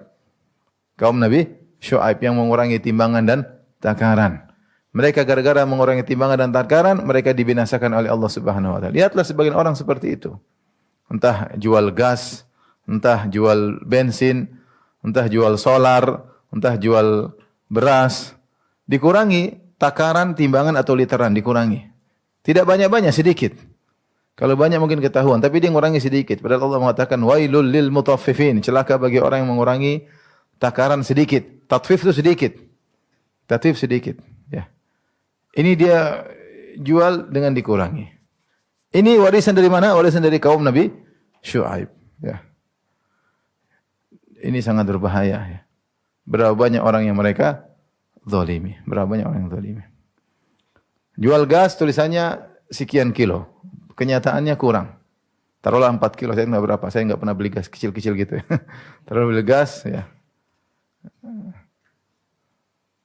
Speaker 1: Kaum Nabi Syuaib yang mengurangi timbangan dan takaran. Mereka gara-gara mengurangi timbangan dan takaran, mereka dibinasakan oleh Allah Subhanahu wa taala. Lihatlah sebagian orang seperti itu. Entah jual gas, entah jual bensin, entah jual solar, entah jual beras, dikurangi takaran, timbangan atau literan dikurangi. Tidak banyak-banyak, sedikit. Kalau banyak mungkin ketahuan, tapi dia mengurangi sedikit. Padahal Allah mengatakan wailul lil mutaffifin, celaka bagi orang yang mengurangi takaran sedikit. Tatfif itu sedikit. Tatfif sedikit, ya. Ini dia jual dengan dikurangi. Ini warisan dari mana? Warisan dari kaum Nabi Syuaib, ya. Ini sangat berbahaya, ya. Berapa banyak orang yang mereka zalimi. Berapa banyak orang yang zalimi. Jual gas tulisannya sekian kilo. Kenyataannya kurang. Taruhlah 4 kilo, saya enggak berapa. Saya enggak pernah beli gas kecil-kecil gitu. Taruh beli gas, ya.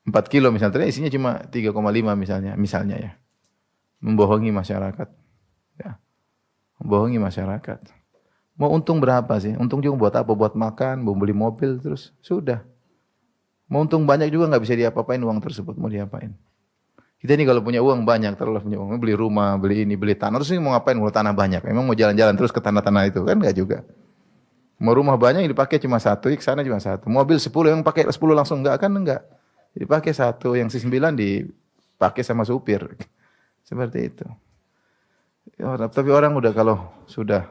Speaker 1: 4 kilo misalnya, ternyata isinya cuma 3,5 misalnya ya. Membohongi masyarakat. Ya. Membohongi masyarakat. Mau untung berapa sih? Untung juga buat apa? Buat makan, mau beli mobil, terus sudah. Mau untung banyak juga enggak bisa diapa-apain uang tersebut, mau diapain. Kita ini kalau punya uang banyak, terlalu punya uang, beli rumah, beli ini, beli tanah, terus ini mau ngapain kalau tanah banyak? Memang mau jalan-jalan terus ke tanah-tanah itu? Kan enggak juga. Mau rumah banyak yang dipakai cuma satu, ke sana cuma satu. Mobil 10 yang pakai 10 langsung enggak kan enggak. Dipakai satu, yang 9 dipakai sama supir. Seperti itu. Ya, tapi orang udah kalau sudah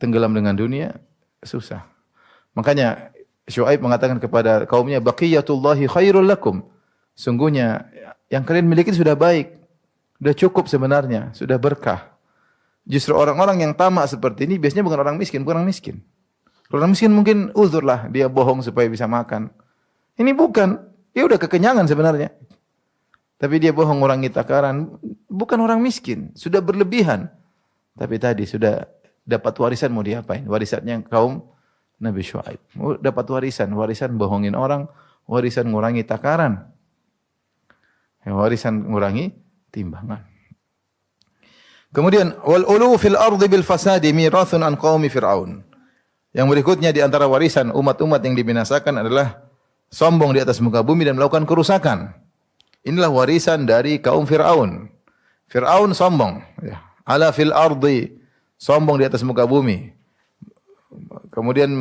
Speaker 1: tenggelam dengan dunia, susah. Makanya Syuaib mengatakan kepada kaumnya, baqiyatullahi khairul lakum. Sungguhnya yang kalian miliki sudah baik. Sudah cukup sebenarnya, sudah berkah. Justru orang-orang yang tamak seperti ini biasanya bukan orang miskin, bukan orang miskin. Kalau orang miskin mungkin uzur lah, dia bohong supaya bisa makan. Ini bukan, dia udah kekenyangan sebenarnya. Tapi dia bohong ngurangi takaran, bukan orang miskin, sudah berlebihan. Tapi tadi sudah dapat warisan mau diapain? Warisannya kaum Nabi Syuaib. Dapat warisan bohongin orang, warisan ngurangi takaran. Warisan ngurangi timbangan. Kemudian wal ulu fil ardi bil fasadi mirathun an qaumi fir'aun. Yang berikutnya di antara warisan umat-umat yang dibinasakan adalah sombong di atas muka bumi dan melakukan kerusakan. Inilah warisan dari kaum Fir'aun. Fir'aun sombong, ya. Ala fil ardi, sombong di atas muka bumi. Kemudian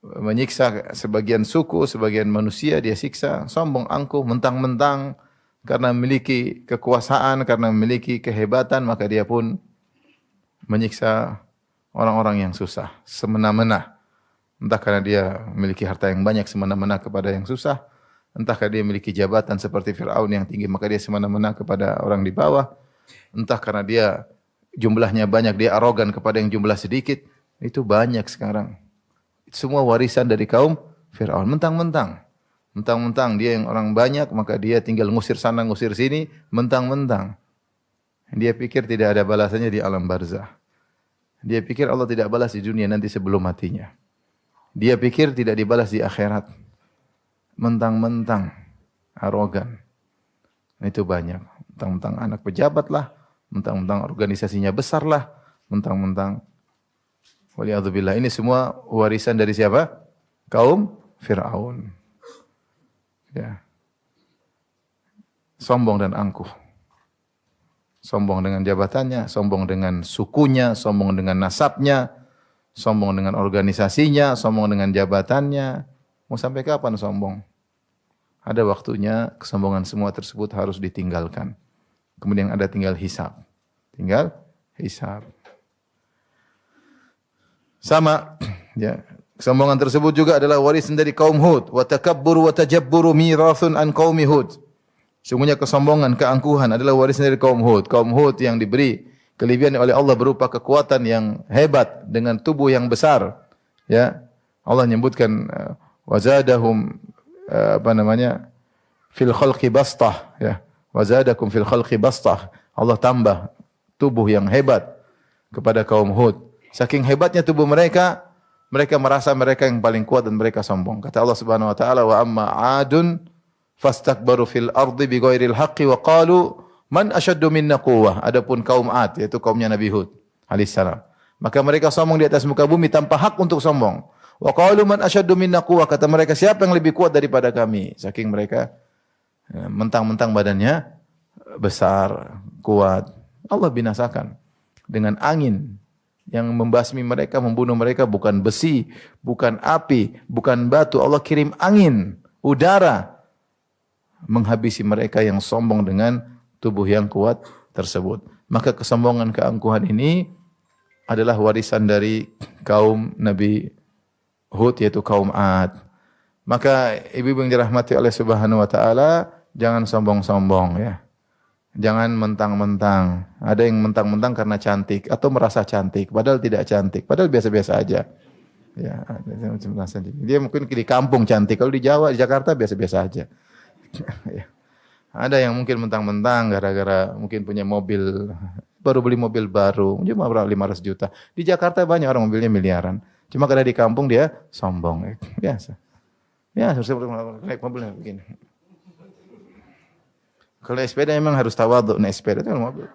Speaker 1: menyiksa sebagian suku, sebagian manusia dia siksa, sombong, angkuh, mentang-mentang karena memiliki kekuasaan, karena memiliki kehebatan, maka dia pun menyiksa orang-orang yang susah, semena-mena. Entah karena dia memiliki harta yang banyak semena-mena kepada yang susah, entah karena dia memiliki jabatan seperti Fir'aun yang tinggi, maka dia semena-mena kepada orang di bawah, entah karena dia jumlahnya banyak, dia arogan kepada yang jumlah sedikit. Itu banyak sekarang. Itu semua warisan dari kaum Fir'aun. Mentang-mentang dia yang orang banyak, maka dia tinggal ngusir sana, ngusir sini, mentang-mentang. Dia pikir tidak ada balasannya di alam barzah. Dia pikir Allah tidak balas di dunia nanti sebelum matinya. Dia pikir tidak dibalas di akhirat. Mentang-mentang arogan. Itu banyak. Mentang-mentang anak pejabat lah, mentang-mentang organisasinya besar lah, mentang-mentang waliyadzubillah. Ini semua warisan dari siapa? Kaum Fir'aun. Ya. Sombong dan angkuh. Sombong dengan jabatannya, sombong dengan sukunya, sombong dengan nasabnya, sombong dengan organisasinya, sombong dengan jabatannya. Mau sampai kapan sombong? Ada waktunya kesombongan semua tersebut harus ditinggalkan. Kemudian ada tinggal hisab. Tinggal hisab. Sama, ya. Kesombongan tersebut juga adalah warisan dari kaum Hud. Wa takabburu wa tajabburu mirathun an qaumi Hud. Sungguhnya kesombongan, keangkuhan adalah warisan dari kaum Hud. Kaum Hud yang diberi kelebihan oleh Allah berupa kekuatan yang hebat dengan tubuh yang besar. Ya. Allah menyebutkan wazadahum fil khalqi bastah, ya. Wazadakum fil khalqi bastah. Allah tambah tubuh yang hebat kepada kaum Hud. Saking hebatnya tubuh mereka, mereka merasa mereka yang paling kuat dan mereka sombong. Kata Allah Subhanahu wa taala, wa amma 'adun fastakbaru fil ardi bighairil haqqi wa qalu man ashaddu minna quwwah. Adapun kaum 'Ad, yaitu kaumnya Nabi Hud alaihi salam, maka mereka sombong di atas muka bumi tanpa hak untuk sombong. Wa qalu man ashaddu minna quwwah, kata mereka siapa yang lebih kuat daripada kami? Saking mereka mentang-mentang badannya besar, kuat. Allah binasakan dengan angin yang membasmi mereka, membunuh mereka, bukan besi, bukan api, bukan batu. Allah kirim angin. udara menghabisi mereka yang sombong dengan tubuh yang kuat tersebut. Maka kesombongan, keangkuhan ini adalah warisan dari kaum Nabi Hud, yaitu kaum Ad. Maka ibu-ibu yang dirahmati oleh Subhanahu wa taala, jangan sombong-sombong ya. Jangan mentang-mentang. Ada yang mentang-mentang karena cantik atau merasa cantik padahal tidak cantik, padahal biasa-biasa aja. Ya, dia mungkin di kampung cantik, kalau di Jawa, di Jakarta biasa-biasa aja. Ya. Ada yang mungkin mentang-mentang gara-gara mungkin punya mobil, baru beli mobil baru, cuma berapa 500 juta. Di Jakarta banyak orang mobilnya miliaran. Cuma karena di kampung dia sombong. Biasa. Ya, harus naik mobilnya begini. Kalau naik sepeda memang harus tawadhu, naik sepeda itu mobil.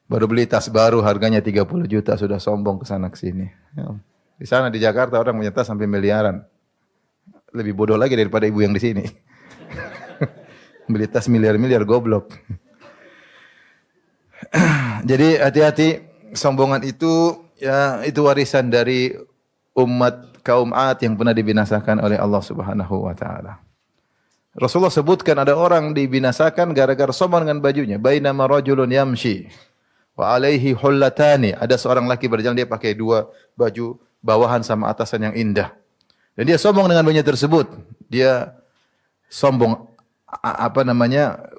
Speaker 1: Baru beli tas baru harganya 30 juta sudah sombong ke sana ke sini. Ya. Di sana di Jakarta orang punya tas sampai miliaran. Lebih bodoh lagi daripada ibu yang di sini. Beli tas miliar-miliar goblok. Jadi hati-hati, sombongan itu ya itu warisan dari umat kaum Ad yang pernah dibinasakan oleh Allah Subhanahu wa taala. Rasulullah sebutkan ada orang dibinasakan gara-gara sombong dengan bajunya. Bainama rajulun yamshi wa alaihi hullatani. Ada seorang laki berjalan, dia pakai dua baju bawahan sama atasan yang indah. Dan dia sombong dengan bajunya tersebut. Dia sombong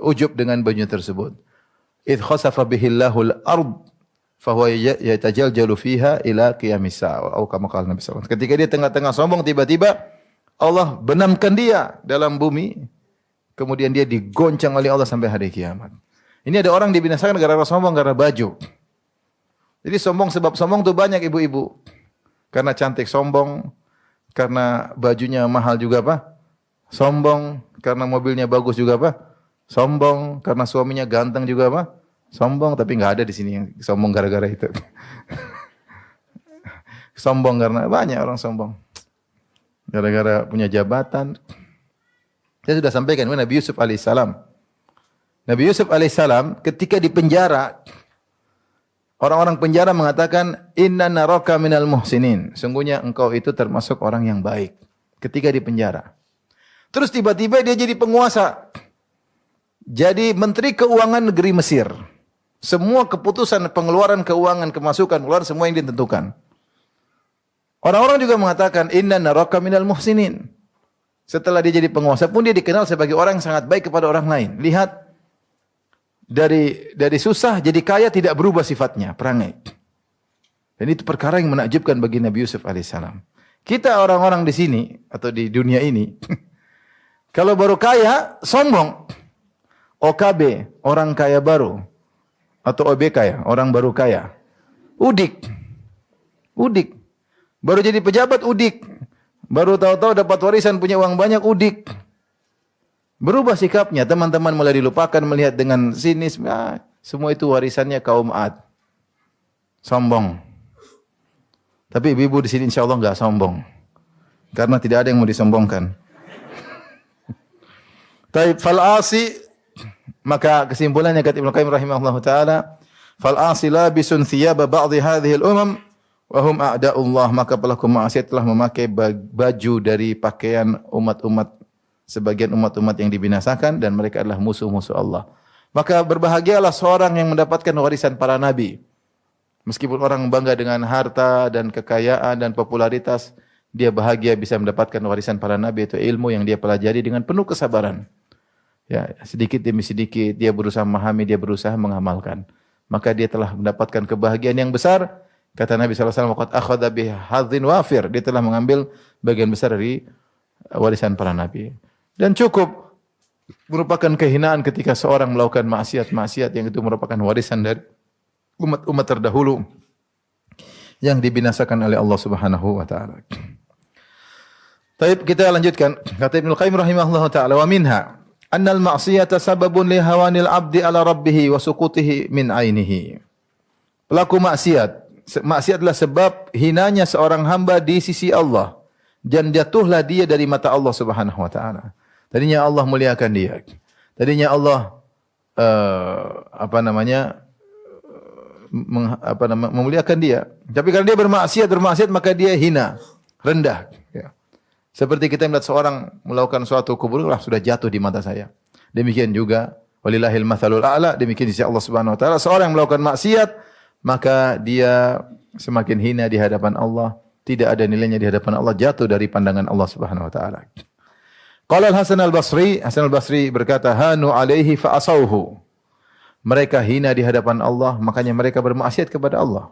Speaker 1: ujub dengan bajunya tersebut. Idh khasafa bihillahul ard fahuwa yatajaljalu fiha ila qiyamis sa'a. Atau kama qala Nabi sallallahu alaihi wasallam. Ketika dia tengah-tengah sombong, tiba-tiba Allah benamkan dia dalam bumi. Kemudian dia digoncang oleh Allah sampai hari kiamat. Ini ada orang dibinasakan gara-gara sombong, gara-gara baju. Jadi sombong, sebab sombong itu banyak ibu-ibu. Karena cantik sombong, karena bajunya mahal juga apa? Sombong, karena mobilnya bagus juga apa? Sombong, karena suaminya ganteng juga apa? Sombong, tapi nggak ada di sini yang sombong gara-gara itu. Sombong karena banyak orang sombong. Gara-gara punya jabatan. Saya sudah sampaikan Nabi Yusuf alaihissalam. Nabi Yusuf alaihissalam ketika di penjara, orang-orang penjara mengatakan, Inna naraka minal muhsinin. Sungguhnya engkau itu termasuk orang yang baik. Ketika di penjara. Terus tiba-tiba dia jadi penguasa. Jadi menteri keuangan negeri Mesir. Semua keputusan pengeluaran keuangan, kemasukan, keluar semua yang ditentukan. Orang-orang juga mengatakan, Inna naraka minal muhsinin. Setelah dia jadi penguasa pun dia dikenal sebagai orang yang sangat baik kepada orang lain. Lihat, dari susah jadi kaya tidak berubah sifatnya, perangai. Dan itu perkara yang menakjubkan bagi Nabi Yusuf alaihissalam. Kita orang-orang di sini, atau di dunia ini, kalau baru kaya, sombong. OKB, orang kaya baru. Atau OBK ya, orang baru kaya. Udik. Udik. Baru jadi pejabat, udik. Baru tahu-tahu dapat warisan, punya uang banyak, udik. Berubah sikapnya, teman-teman mulai dilupakan, melihat dengan sinis. Semua itu warisannya kaum Ad. Sombong. Tapi ibu-ibu di sini insya Allah enggak sombong. Karena tidak ada yang mau disombongkan. Taib fal'asi, maka kesimpulannya kata Ibnu Qayyim rahimahullahu taala, fal'asi labisun thiyaba ba'dhi hadhihi al-umam wa hum a'da'ullah, maka pelaku maksiat telah memakai baju dari pakaian umat-umat, sebagian umat-umat yang dibinasakan, dan mereka adalah musuh-musuh Allah. Maka berbahagialah seorang yang mendapatkan warisan para nabi. Meskipun orang bangga dengan harta dan kekayaan dan popularitas, dia bahagia bisa mendapatkan warisan para nabi, itu ilmu yang dia pelajari dengan penuh kesabaran. Ya, sedikit demi sedikit dia berusaha memahami, dia berusaha mengamalkan. Maka dia telah mendapatkan kebahagiaan yang besar. Kata Nabi sallallahu alaihi wasallam, "Qad akhadha bi hadzin wafir." Dia telah mengambil bagian besar dari warisan para nabi. Dan cukup merupakan kehinaan ketika seorang melakukan maksiat-maksiat yang itu merupakan warisan dari umat-umat terdahulu yang dibinasakan oleh Allah Subhanahu wa taala. Baik, kita lanjutkan. Kata Ibnu Qayyim rahimahullahu taala, "Wa minha annal ma'siyata sababun li hawanil 'abdi 'ala rabbih wa suqutihi min 'ainihi." Pelaku maksiat, maksiat adalah sebab hinanya seorang hamba di sisi Allah dan jatuhlah dia dari mata Allah Subhanahu wa taala. Tadinya Allah muliakan dia. Tadinya Allah memuliakan dia. Tapi kalau dia bermaksiat maka dia hina, rendah. Ya. Seperti kita melihat seorang melakukan suatu keburukan, sudah jatuh di mata saya. Demikian juga walillahil matsalul a'la, demikian di sisi Allah Subhanahu wa taala. Seorang yang melakukan maksiat, maka dia semakin hina di hadapan Allah, tidak ada nilainya di hadapan Allah, jatuh dari pandangan Allah Subhanahu wa taala. Qala Hasan al-Basri berkata, hanu alaihi fa asauhu. Mereka hina di hadapan Allah, makanya mereka bermaksiat kepada Allah.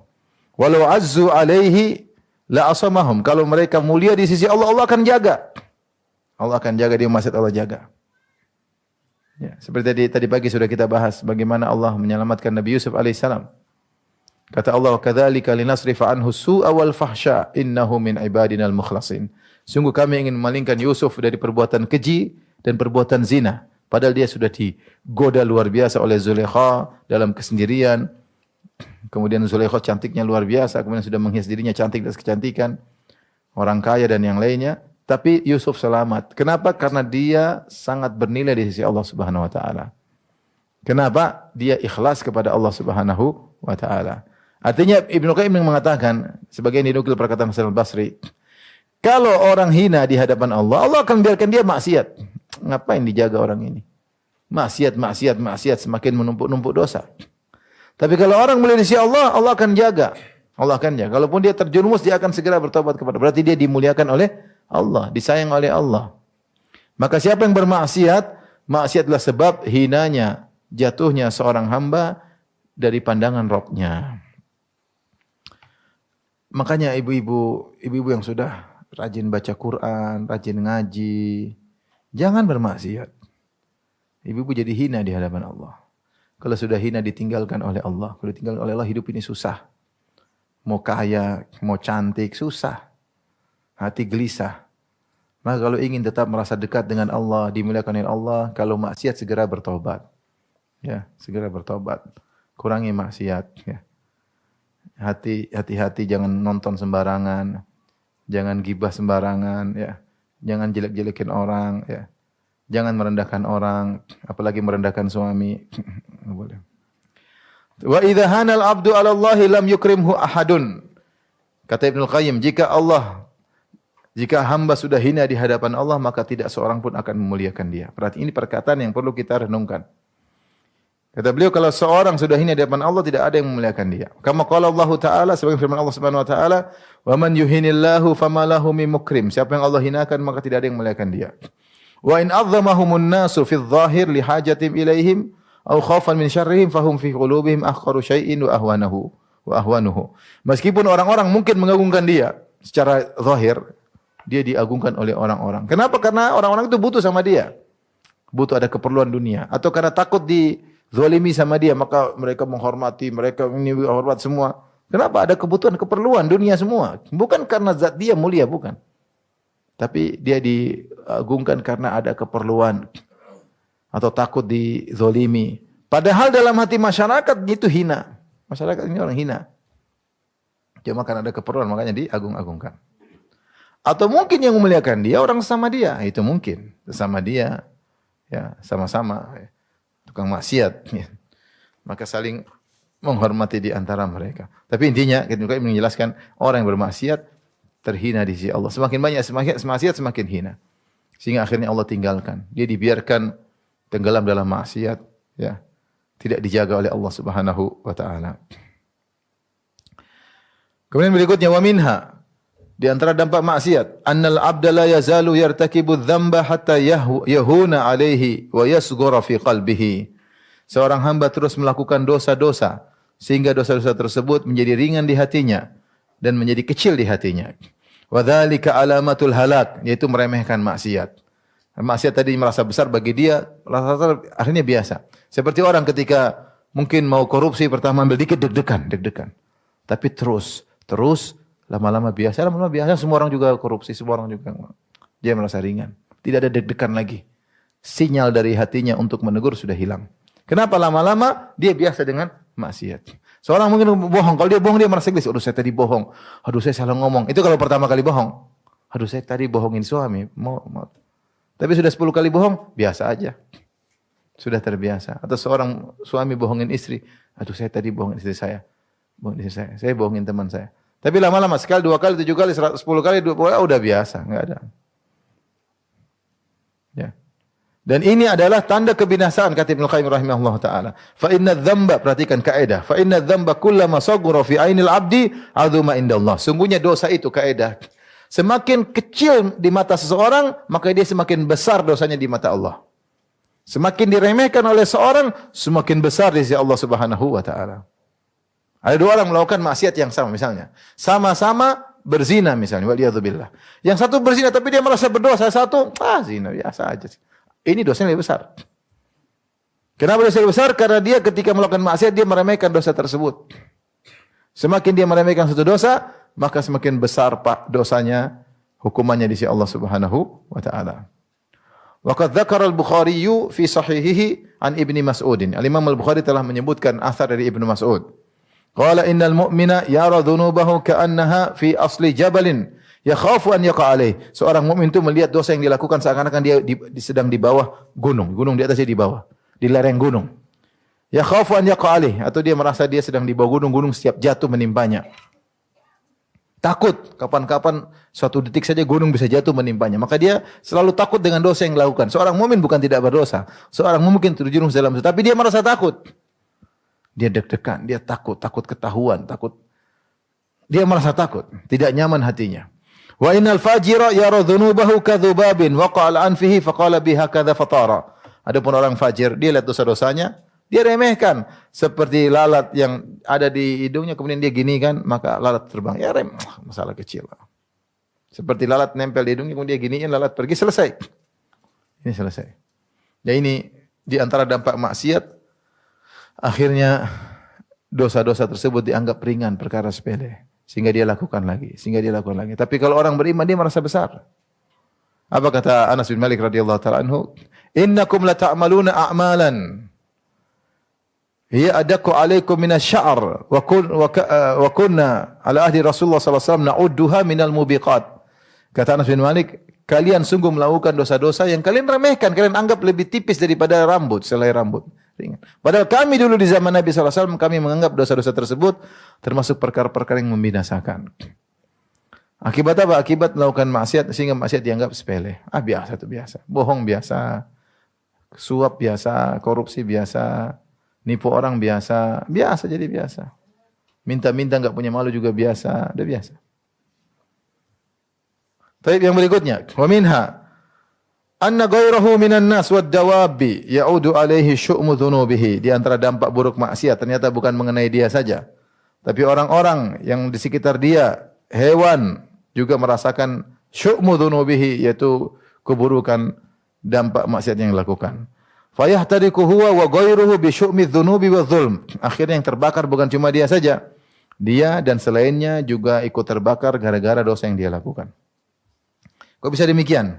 Speaker 1: Walau azzu alaihi la asamahum. Kalau mereka mulia di sisi Allah, Allah akan jaga. Allah akan jaga dia, maksiat Allah jaga. Ya, seperti tadi pagi sudah kita bahas bagaimana Allah menyelamatkan Nabi Yusuf alaihissalam. Kata Allah, "Kadzalika linasrifa anhu su'a wal fahsya innahu min ibadinal mukhlasin." Sungguh kami ingin memalingkan Yusuf dari perbuatan keji dan perbuatan zina. Padahal dia sudah digoda luar biasa oleh Zulaikha dalam kesendirian. Kemudian Zulaikha cantiknya luar biasa, kemudian sudah menghias dirinya cantik dan kecantikan, orang kaya dan yang lainnya. Tapi Yusuf selamat. Kenapa? Karena dia sangat bernilai di sisi Allah Subhanahu wa taala. Kenapa? Dia ikhlas kepada Allah Subhanahu wa taala. Artinya Ibnu Qayyim mengatakan, sebagian dinukil perkataan Hasan al-Basri, kalau orang hina di hadapan Allah, Allah akan biarkan dia maksiat. Ngapain dijaga orang ini? Maksiat semakin menumpuk-numpuk dosa. Tapi kalau orang mulia di sisi Allah, Allah akan jaga. Allah akan jaga. Kalaupun dia terjerumus, dia akan segera bertobat kepada. Berarti dia dimuliakan oleh Allah, disayang oleh Allah. Maka siapa yang bermaksiat, maksiatlah sebab hinanya, jatuhnya seorang hamba dari pandangan Rabb-nya. Makanya ibu-ibu yang sudah rajin baca Quran, rajin ngaji, jangan bermaksiat. Ibu-ibu jadi hina di hadapan Allah. Kalau sudah hina ditinggalkan oleh Allah, kalau ditinggalkan oleh Allah, hidup ini susah. Mau kaya, mau cantik, susah. Hati gelisah. Maka kalau ingin tetap merasa dekat dengan Allah, dimuliakan oleh Allah, kalau maksiat segera bertobat. Ya, segera bertobat. Kurangi maksiat, ya. Hati-hati jangan nonton sembarangan. Jangan gibah sembarangan, ya. Jangan jelek-jelekin orang, ya. Jangan merendahkan orang, apalagi merendahkan suami. Enggak boleh. Wa idza hanal 'abdu 'ala Allah lam yukrimhu ahadun. Kata Ibnu Qayyim, jika hamba sudah hina di hadapan Allah, maka tidak seorang pun akan memuliakan dia. Berarti ini perkataan yang perlu kita renungkan. Kata beliau, kalau seorang sudah hina di hadapan Allah, tidak ada yang memuliakan dia. Kama qala Allah Ta'ala, sebagai firman Allah Subhanahu wa taala, "Wa man yuhinillahu fama lahu min mukrim." Siapa yang Allah hinakan, maka tidak ada yang memuliakan dia. Wa in 'azzamahumun nasu fi adh-dhahir li hajatin ilaihim aw khaufan min syarrihim fahum fi qulubihim akhqaru syai'in wa ahwanuhu. Meskipun orang-orang mungkin mengagungkan dia secara zahir, dia diagungkan oleh orang-orang. Kenapa? Karena orang-orang itu butuh sama dia. Butuh, ada keperluan dunia. Atau karena takut dizalimi sama dia, maka mereka menghormati, mereka ini hormat semua. Kenapa? Ada kebutuhan, keperluan dunia semua. Bukan karena zat dia mulia, bukan. Tapi dia diagungkan karena ada keperluan atau takut dizalimi. Padahal dalam hati masyarakat itu hina. Masyarakat ini orang hina. Cuma karena ada keperluan makanya diagung-agungkan. Atau mungkin yang memuliakan dia orang sama dia, itu mungkin sama dia, ya sama-sama ya, tukang maksiat, ya. Maka saling menghormati di antara mereka. Tapi intinya kita juga menjelaskan orang yang bermaksiat terhina di sisi Allah. Semakin banyak maksiat semakin hina. Sehingga akhirnya Allah tinggalkan. Dia dibiarkan tenggelam dalam maksiat, ya. Tidak dijaga oleh Allah Subhanahu wa taala. Kemudian berikutnya wa minha, di antara dampak maksiat, annal 'abda la yazalu yartakibu dzamba hatta yahuna 'alaihi wa yasghura fi qalbihi. Seorang hamba terus melakukan dosa-dosa sehingga dosa-dosa tersebut menjadi ringan di hatinya dan menjadi kecil di hatinya. Wa dzalika alamatul halak, yaitu meremehkan maksiat. Maksiat tadi merasa besar bagi dia, rasa akhirnya biasa. Seperti orang ketika mungkin mau korupsi, pertama ambil dikit deg-degan. Tapi terus lama-lama biasa, semua orang juga korupsi, semua orang juga dia merasa ringan. Tidak ada deg-degan lagi. Sinyal dari hatinya untuk menegur sudah hilang. Kenapa? Lama-lama dia biasa dengan maksiat. Seorang mungkin bohong, kalau dia bohong dia merasa gelisah. Aduh saya tadi bohong, aduh saya salah ngomong. Itu kalau pertama kali bohong. Aduh saya tadi bohongin suami. Tapi sudah 10 kali bohong, biasa aja. Sudah terbiasa. Atau seorang suami bohongin istri. Aduh saya tadi bohongin istri saya. Saya bohongin teman saya. Tapi lama-lama sekali, 2 kali, 7 kali, 10 kali, 20 kali, udah biasa. Enggak ada. Dan ini adalah tanda kebinasaan kata Ibnu Qayyim rahimahullah taala. Fa inna dzamba, perhatikan kaidah. Fa inna dzamba kullama saghara fi ainil abdi azuma indallah. Sungguhnya dosa itu kaidah. Semakin kecil di mata seseorang, maka dia semakin besar dosanya di mata Allah. Semakin diremehkan oleh seorang, semakin besar di sisi Allah Subhanahu wa taala. Ada dua orang melakukan maksiat yang sama misalnya. Sama-sama berzina misalnya, waliyadzubillah. Yang satu berzina tapi dia merasa berdosa, satu zina biasa aja. Ini dosanya lebih besar. Kenapa dosa lebih besar? Karena dia ketika melakukan maksiat dia meremehkan dosa tersebut. Semakin dia meremehkan satu dosa, maka semakin besar dosanya, hukumannya di sisi Allah Subhanahu wa taala. Waqad dzakara al-Bukhari fi sahihihi an Ibnu Mas'ud. Al-Imam Al-Bukhari telah menyebutkan athar dari Ibnu Mas'ud. Qala innal mu'mina yara dhunubahu ka'annaha fi asli jabalin yakhafu an yaqa alaih. Seorang mukmin itu melihat dosa yang dilakukan seakan-akan dia sedang di bawah gunung. Gunung di atasnya di bawah, di lereng gunung. Yakhafu an yaqa alaih, atau dia merasa dia sedang di bawah gunung, gunung setiap jatuh menimpanya. Takut kapan-kapan suatu detik saja gunung bisa jatuh menimpanya. Maka dia selalu takut dengan dosa yang dilakukan. Seorang mukmin bukan tidak berdosa. Seorang mukmin terjerumus dalam dosa, tapi dia merasa takut. Dia deg-degan, dia takut ketahuan, takut. Dia merasa takut, tidak nyaman hatinya. Wa innal fajira yara dhunubahu kadzubabin waqa'a al-anfihi faqala biha kadza fatara. Adapun orang fajir, dia lihat dosa-dosanya, dia remehkan seperti lalat yang ada di hidungnya kemudian dia gini kan, maka lalat terbang. Ya masalah kecil. Seperti lalat nempel di hidungnya kemudian dia giniin, lalat pergi, selesai. Ini selesai. Ya ini di antara dampak maksiat, akhirnya dosa-dosa tersebut dianggap ringan, perkara sepele. Sehingga dia lakukan lagi. Tapi kalau orang beriman, dia merasa besar. Apa kata Anas bin Malik radhiyallahu ta'ala anhu? Innakum la ta'maluna a'malan. Hiya adaku alaikum minasy-sya'r wa kunna ala ahdi Rasulullah sallallahu alaihi wasallam na'udduha minal mubiqat. Kata Anas bin Malik, kalian sungguh melakukan dosa-dosa yang kalian remehkan, kalian anggap lebih tipis daripada rambut, selai rambut. Ringan. Padahal kami dulu di zaman Nabi sallallahu alaihi wasallam kami menganggap dosa-dosa tersebut termasuk perkara-perkara yang membinasakan. Akibat apa? Akibat melakukan maksiat sehingga maksiat dianggap sepele. Biasa itu biasa. Bohong biasa. Suap biasa, korupsi biasa, nipu orang biasa, jadi biasa. Minta-minta enggak punya malu juga biasa, udah biasa. Baik, yang berikutnya, wa minha anna ghairahu minan nas wad dawabi ya'udu alaihi syu'mu dhunubihi. Di antara dampak buruk maksiat ternyata bukan mengenai dia saja, tapi orang-orang yang di sekitar dia, hewan juga merasakan syu'mu dhunubihi, yaitu keburukan dampak maksiat yang dilakukan. Fayahtariku huwa wa ghairuhu bi syu'mi dhunubi wa dzulm. Akhirnya yang terbakar bukan cuma dia saja, dia dan selainnya juga ikut terbakar gara-gara dosa yang dia lakukan. Kok bisa demikian?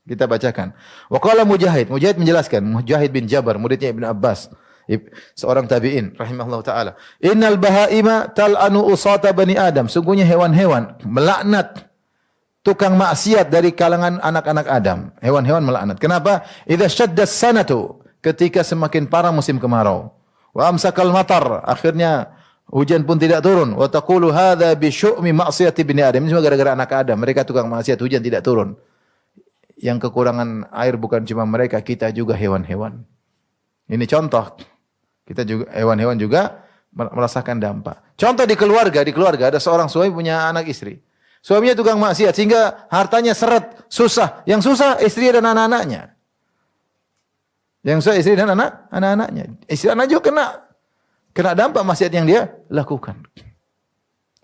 Speaker 1: Kita bacakan. Wa qala Mujahid menjelaskan, Mujahid bin Jabar, muridnya Ibnu Abbas, seorang tabi'in rahimahullah taala. Innal bahaima tal'anu usata bani Adam. Sungguhnya hewan-hewan melaknat tukang maksiat dari kalangan anak-anak Adam. Hewan-hewan melaknat. Kenapa? Idza syaddas sanatu, ketika semakin parah musim kemarau. Wa amsakal matar, akhirnya hujan pun tidak turun. Wa taqulu hadza bi syu'mi ma'siyati bani Adam. Ini semua gara-gara anak Adam. Mereka tukang maksiat, hujan tidak turun. Yang kekurangan air bukan cuma mereka, kita juga hewan-hewan. Ini contoh. Kita juga hewan-hewan juga merasakan dampak. Contoh di keluarga ada seorang suami punya anak istri. Suaminya tukang maksiat sehingga hartanya seret, susah. Yang susah istri dan anak-anaknya. Yang susah istri dan anak-anaknya. Istri anak juga kena dampak maksiat yang dia lakukan.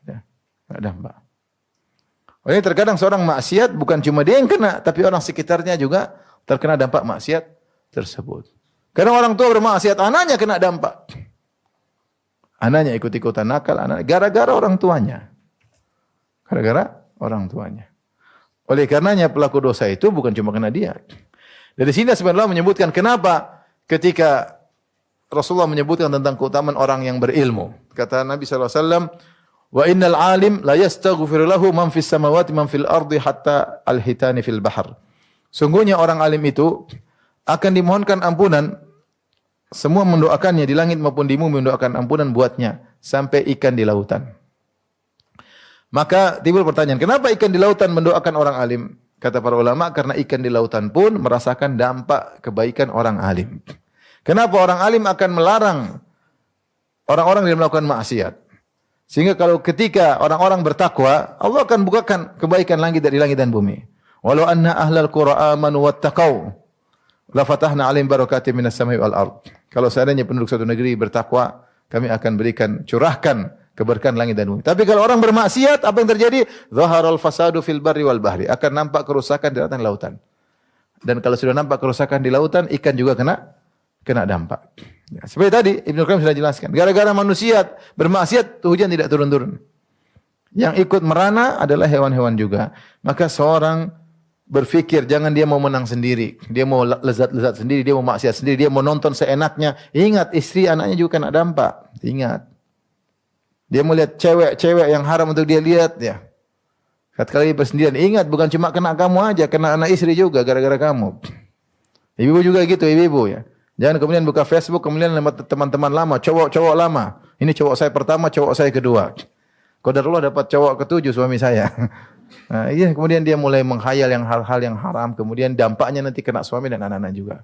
Speaker 1: Ya, kena dampak. Ini terkadang seorang maksiat bukan cuma dia yang kena, tapi orang sekitarnya juga terkena dampak maksiat tersebut. Kadang orang tua bermaksiat, anaknya kena dampak. Anaknya ikut-ikutan nakal, gara-gara orang tuanya. Oleh karenanya pelaku dosa itu bukan cuma kena dia. Dari sini sebenarnya menyebutkan kenapa ketika Rasulullah menyebutkan tentang keutamaan orang yang berilmu. Kata Nabi SAW, wa innal alim la yastaghfir lahu man fis samawati man fil ardi hatta al-hitani fil bahr. Sungguhnya orang alim itu akan dimohonkan ampunan, semua mendoakannya di langit maupun di bumi mendoakan ampunan buatnya sampai ikan di lautan. Maka timbul pertanyaan, kenapa ikan di lautan mendoakan orang alim? Kata para ulama, karena ikan di lautan pun merasakan dampak kebaikan orang alim. Kenapa orang alim akan melarang orang-orang yang melakukan maksiat? Sehingga kalau ketika orang-orang bertakwa, Allah akan bukakan kebaikan langit dari langit dan bumi. Walau anna ahlal qura amanu wattaqau la fatahna 'alaihim barakatim minas samai wal ard. Kalau seandainya penduduk suatu negeri bertakwa, kami akan berikan curahkan keberkahan langit dan bumi. Tapi kalau orang bermaksiat, apa yang terjadi? Zaharal fasadu fil barri wal bahri. Akan nampak kerusakan di lautan. Dan kalau sudah nampak kerusakan di lautan, ikan juga kena dampak. Ya, seperti tadi Ibnu Qayyim sudah jelaskan. Gara-gara manusia bermaksiat, hujan tidak turun-turun. Yang ikut merana adalah hewan-hewan juga. Maka seorang berfikir, jangan dia mau menang sendiri. Dia mau lezat-lezat sendiri, dia mau maksiat sendiri, dia mau nonton seenaknya. Ingat, istri anaknya juga kena dampak. Ingat. Dia mau lihat cewek-cewek yang haram untuk dia lihat, ya. Kali bersendirian. Ingat, bukan cuma kena kamu aja, kena anak istri juga gara-gara kamu. Ibu juga gitu, ibu-ibu ya. Jangan kemudian buka Facebook, kemudian teman-teman lama, cowok-cowok lama. Ini cowok saya pertama, cowok saya kedua. Qadarullah dapat cowok ketujuh suami saya. Nah, iya, kemudian dia mulai menghayal yang hal-hal yang haram, kemudian dampaknya nanti kena suami dan anak-anak juga.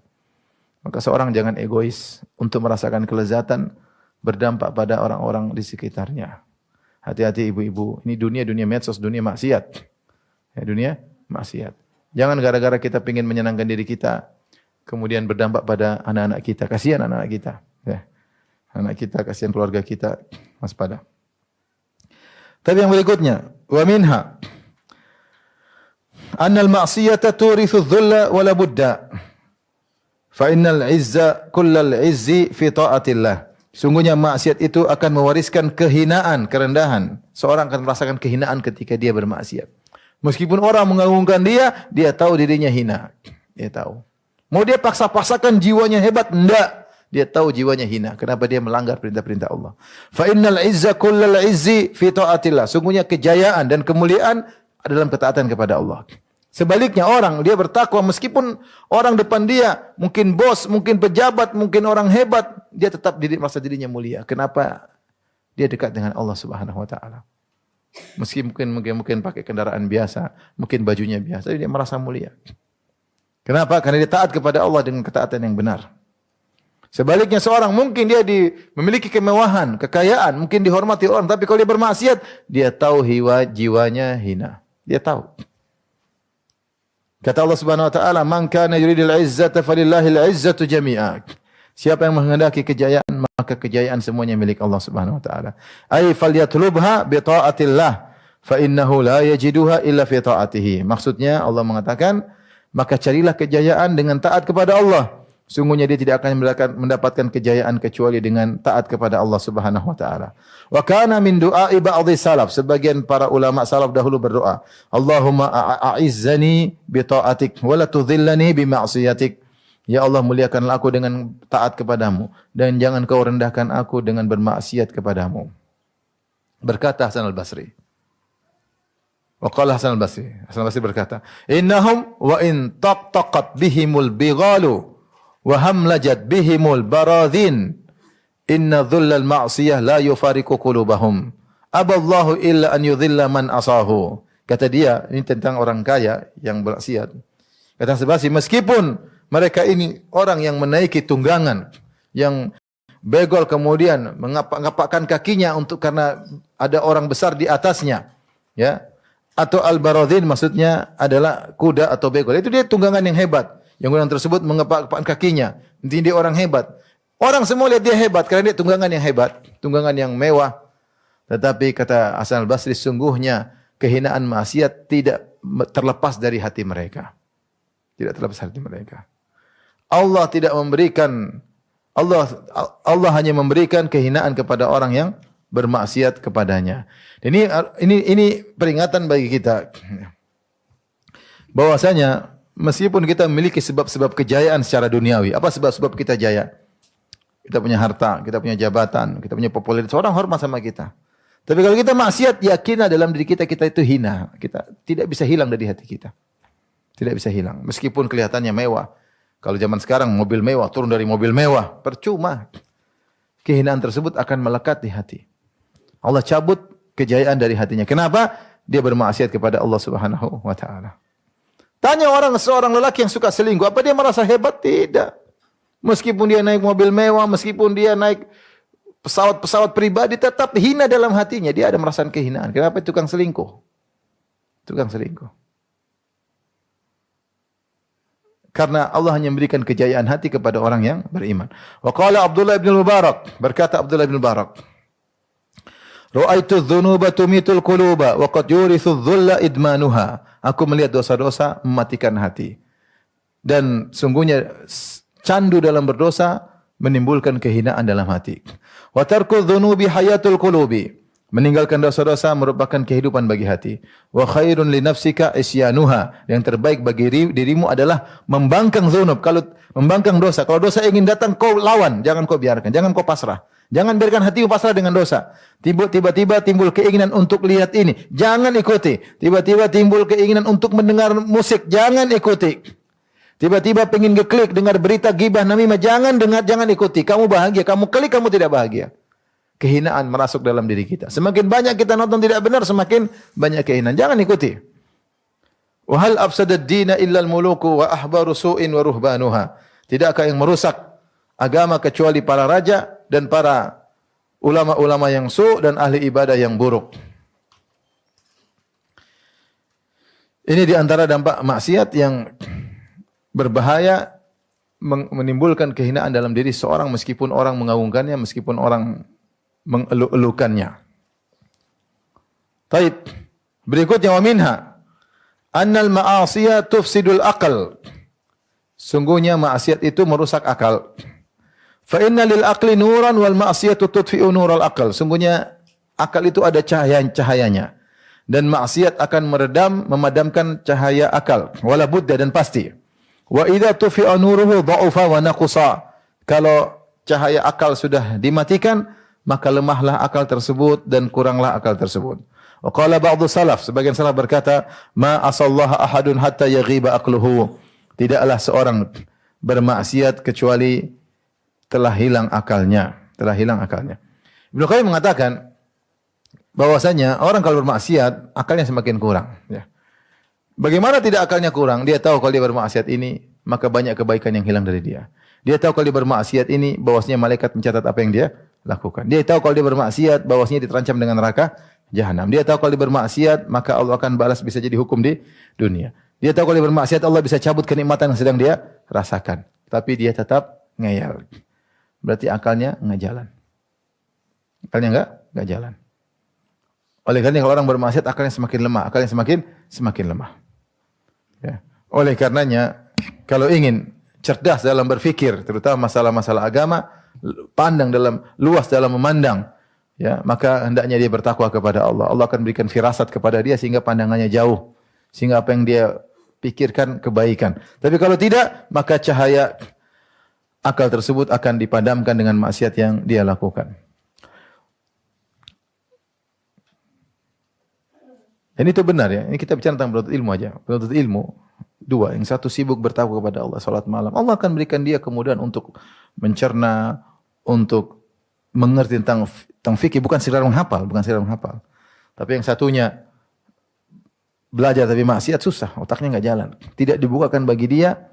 Speaker 1: Maka seorang jangan egois untuk merasakan kelezatan berdampak pada orang-orang di sekitarnya. Hati-hati ibu-ibu, ini dunia medsos, dunia maksiat. Ya, dunia maksiat. Jangan gara-gara kita ingin menyenangkan diri kita, kemudian berdampak pada anak-anak kita. Kasihan anak-anak kita. Ya. Anak kita, kasihan keluarga kita. Waspada. Tapi yang berikutnya, wa minha annal ma'siyata turithu dhulla wa la budda. Fa innal 'izza kullal 'izzi fi ta'atillah. Sungguhnya maksiat itu akan mewariskan kehinaan, kerendahan. Seorang akan merasakan kehinaan ketika dia bermaksiat. Meskipun orang mengagungkan dia, dia tahu dirinya hina. Dia tahu. Mau dia paksa-paksakan jiwanya hebat? Enggak. Dia tahu jiwanya hina. Kenapa dia melanggar perintah-perintah Allah? Fa innal 'izza kullal 'izzi fi ta'atillah. Sungguhnya kejayaan dan kemuliaan dalam ketaatan kepada Allah. Sebaliknya orang, dia bertakwa meskipun orang depan dia, mungkin bos, mungkin pejabat, mungkin orang hebat, dia tetap merasa dirinya mulia. Kenapa? Dia dekat dengan Allah Subhanahu wa taala. Mungkin pakai kendaraan biasa, mungkin bajunya biasa, dia merasa mulia. Kenapa? Karena dia taat kepada Allah dengan ketaatan yang benar. Sebaliknya seorang mungkin dia memiliki kemewahan, kekayaan, mungkin dihormati orang, tapi kalau dia bermaksiat, dia tahu jiwanya hina. Dia tahu. Kata Allah Subhanahu wa taala, "Man kana yuridul 'izzata falillahil 'izzatu jami'a." Siapa yang menghendaki kejayaan, maka kejayaan semuanya milik Allah Subhanahu wa taala. Ai falyatlubha bi ta'atillah, fa innahu la yajiduha illa fi ta'atihi. Maksudnya Allah mengatakan, maka carilah kejayaan dengan taat kepada Allah. Sungguhnya dia tidak akan mendapatkan kejayaan kecuali dengan taat kepada Allah Subhanahu wa taala. Wa kana min du'a'i ba'dhi salaf, sebagian para ulama salaf dahulu berdoa, Allahumma a'izzani bi ta'atik wa la tudhillani bi ma'siyatik. Ya Allah, muliakanlah aku dengan taat kepadamu dan jangan kau rendahkan aku dengan bermaksiat kepadamu. Berkata Hasan al-Basri. Wa qala Hasan al-Basri. Hasan al-Basri berkata, "Innahum wa in taqtaqat bihimul bighalu wa hamlajat bihimul baradhin inna dhullal ma'siyah la yufariqu qulubahum aballahu illa an yudhilla man asahu." Kata dia, ini tentang orang kaya yang bermaksiat. Kata Sebasi, meskipun mereka ini orang yang menaiki tunggangan, yang begol kemudian mengapakkan kakinya untuk karena ada orang besar di atasnya, ya. Atau al-baradhin maksudnya adalah kuda atau begol. Itu dia tunggangan yang hebat. Yang orang tersebut mengepak-ngepakkan kakinya. Intinya dia orang hebat. Orang semua lihat dia hebat karena dia tunggangan yang hebat, tunggangan yang mewah. Tetapi kata Hasan al-Basri, sungguhnya kehinaan maksiat tidak terlepas dari hati mereka. Tidak terlepas dari hati mereka. Allah tidak memberikan, Allah hanya memberikan kehinaan kepada orang yang bermaksiat kepadanya. Dan ini peringatan bagi kita bahwasanya meskipun kita memiliki sebab-sebab kejayaan secara duniawi, apa sebab-sebab kita jaya? Kita punya harta, kita punya jabatan, kita punya popularitas, orang hormat sama kita. Tapi kalau kita maksiat, yakinlah dalam diri kita itu hina. Kita tidak bisa hilang dari hati kita. Tidak bisa hilang. Meskipun kelihatannya mewah. Kalau zaman sekarang mobil mewah, turun dari mobil mewah, percuma. Kehinaan tersebut akan melekat di hati. Allah cabut kejayaan dari hatinya. Kenapa? Dia bermaksiat kepada Allah Subhanahu wa taala. Tanya seorang lelaki yang suka selingkuh, apa dia merasa hebat? Tidak. Meskipun dia naik mobil mewah, meskipun dia naik pesawat pribadi, tetap hina dalam hatinya. Dia ada merasakan kehinaan. Kenapa? Tukang selingkuh. Tukang selingkuh. Karena Allah hanya memberikan kejayaan hati kepada orang yang beriman. Wa qala Abdullah bin Mubarak, berkata Abdullah bin Mubarak, Ra'aitu dzunuba tumitul quluba wa qad yurithu dzulla idmanuha. Aku melihat dosa-dosa mematikan hati. Dan sungguhnya candu dalam berdosa menimbulkan kehinaan dalam hati. Wa tarku dzunubi hayatul qulubi. Meninggalkan dosa-dosa merupakan kehidupan bagi hati. Wa khairun li nafsika isyanuha. Yang terbaik bagi dirimu adalah membangkang dzunub. Kalau membangkang dosa, kalau dosa ingin datang kau lawan, jangan kau biarkan, jangan kau pasrah. Jangan biarkan hatimu pasrah dengan dosa. Tiba-tiba timbul keinginan untuk lihat ini, jangan ikuti. Tiba-tiba timbul keinginan untuk mendengar musik, jangan ikuti. Tiba-tiba pengen ngeklik dengar berita gibah namimah, jangan dengar, jangan ikuti. Kamu bahagia, kamu klik, kamu tidak bahagia. Kehinaan merasuk dalam diri kita. Semakin banyak kita nonton tidak benar, semakin banyak kehinaan. Jangan ikuti. Wa hal afsadad dina illa al-muluku wa ahbaru su'in wa ruhbanuha. Tidakkah yang merusak agama kecuali para raja dan para ulama-ulama yang dan ahli ibadah yang buruk. Ini di antara dampak maksiat yang berbahaya, menimbulkan kehinaan dalam diri seorang meskipun orang mengagungkannya, meskipun orang mengeluk-elukannya. Taib. Berikutnya wa minha annal ma'asiyah tufsidul aql. Sungguhnya maksiat itu merusak akal. Fa inna lil aqli nuran wal ma'siyatu tudfi'u nural aql. Sungguhnya akal itu ada cahayanya. Dan maksiat akan memadamkan cahaya akal. Wala budda, dan pasti. Wa idza tufi'a nuruhu dha'ufa wa naqusa. Kalau cahaya akal sudah dimatikan, maka lemahlah akal tersebut dan kuranglah akal tersebut. Wa qala ba'dhu salaf, sebagian salaf berkata, ma asallaha ahadun hatta yaghiba aqluhu. Tidaklah seorang bermaksiat kecuali telah hilang akalnya. Telah hilang akalnya. Ibnu Qayyim mengatakan bahwasanya orang kalau bermaksiat akalnya semakin kurang. Ya. Bagaimana tidak akalnya kurang? Dia tahu kalau dia bermaksiat ini maka banyak kebaikan yang hilang dari dia. Dia tahu kalau dia bermaksiat ini bahwasanya malaikat mencatat apa yang dia lakukan. Dia tahu kalau dia bermaksiat bahwasanya diterancam dengan neraka jahanam. Dia tahu kalau dia bermaksiat maka Allah akan balas bisa jadi hukum di dunia. Dia tahu kalau dia bermaksiat Allah bisa cabut kenikmatan yang sedang dia rasakan. Tapi dia tetap ngeyel. Berarti akalnya enggak jalan. Akalnya enggak jalan. Oleh karena kalau orang bermaksiat akalnya semakin lemah, akalnya semakin lemah. Ya. Oleh karenanya kalau ingin cerdas dalam berfikir, terutama masalah-masalah agama, luas dalam memandang, ya, maka hendaknya dia bertakwa kepada Allah. Allah akan berikan firasat kepada dia sehingga pandangannya jauh. Sehingga apa yang dia pikirkan kebaikan. Tapi kalau tidak, maka cahaya akal tersebut akan dipadamkan dengan maksiat yang dia lakukan. Dan itu benar ya. Ini kita bicara tentang penuntut ilmu aja. Penuntut ilmu, dua. Yang satu sibuk bertakwa kepada Allah, salat malam. Allah akan berikan dia kemudahan untuk mencerna, untuk mengerti tentang fikih. Bukan sekedar menghafal. Tapi yang satunya belajar tapi maksiat susah, otaknya enggak jalan. Tidak dibukakan bagi dia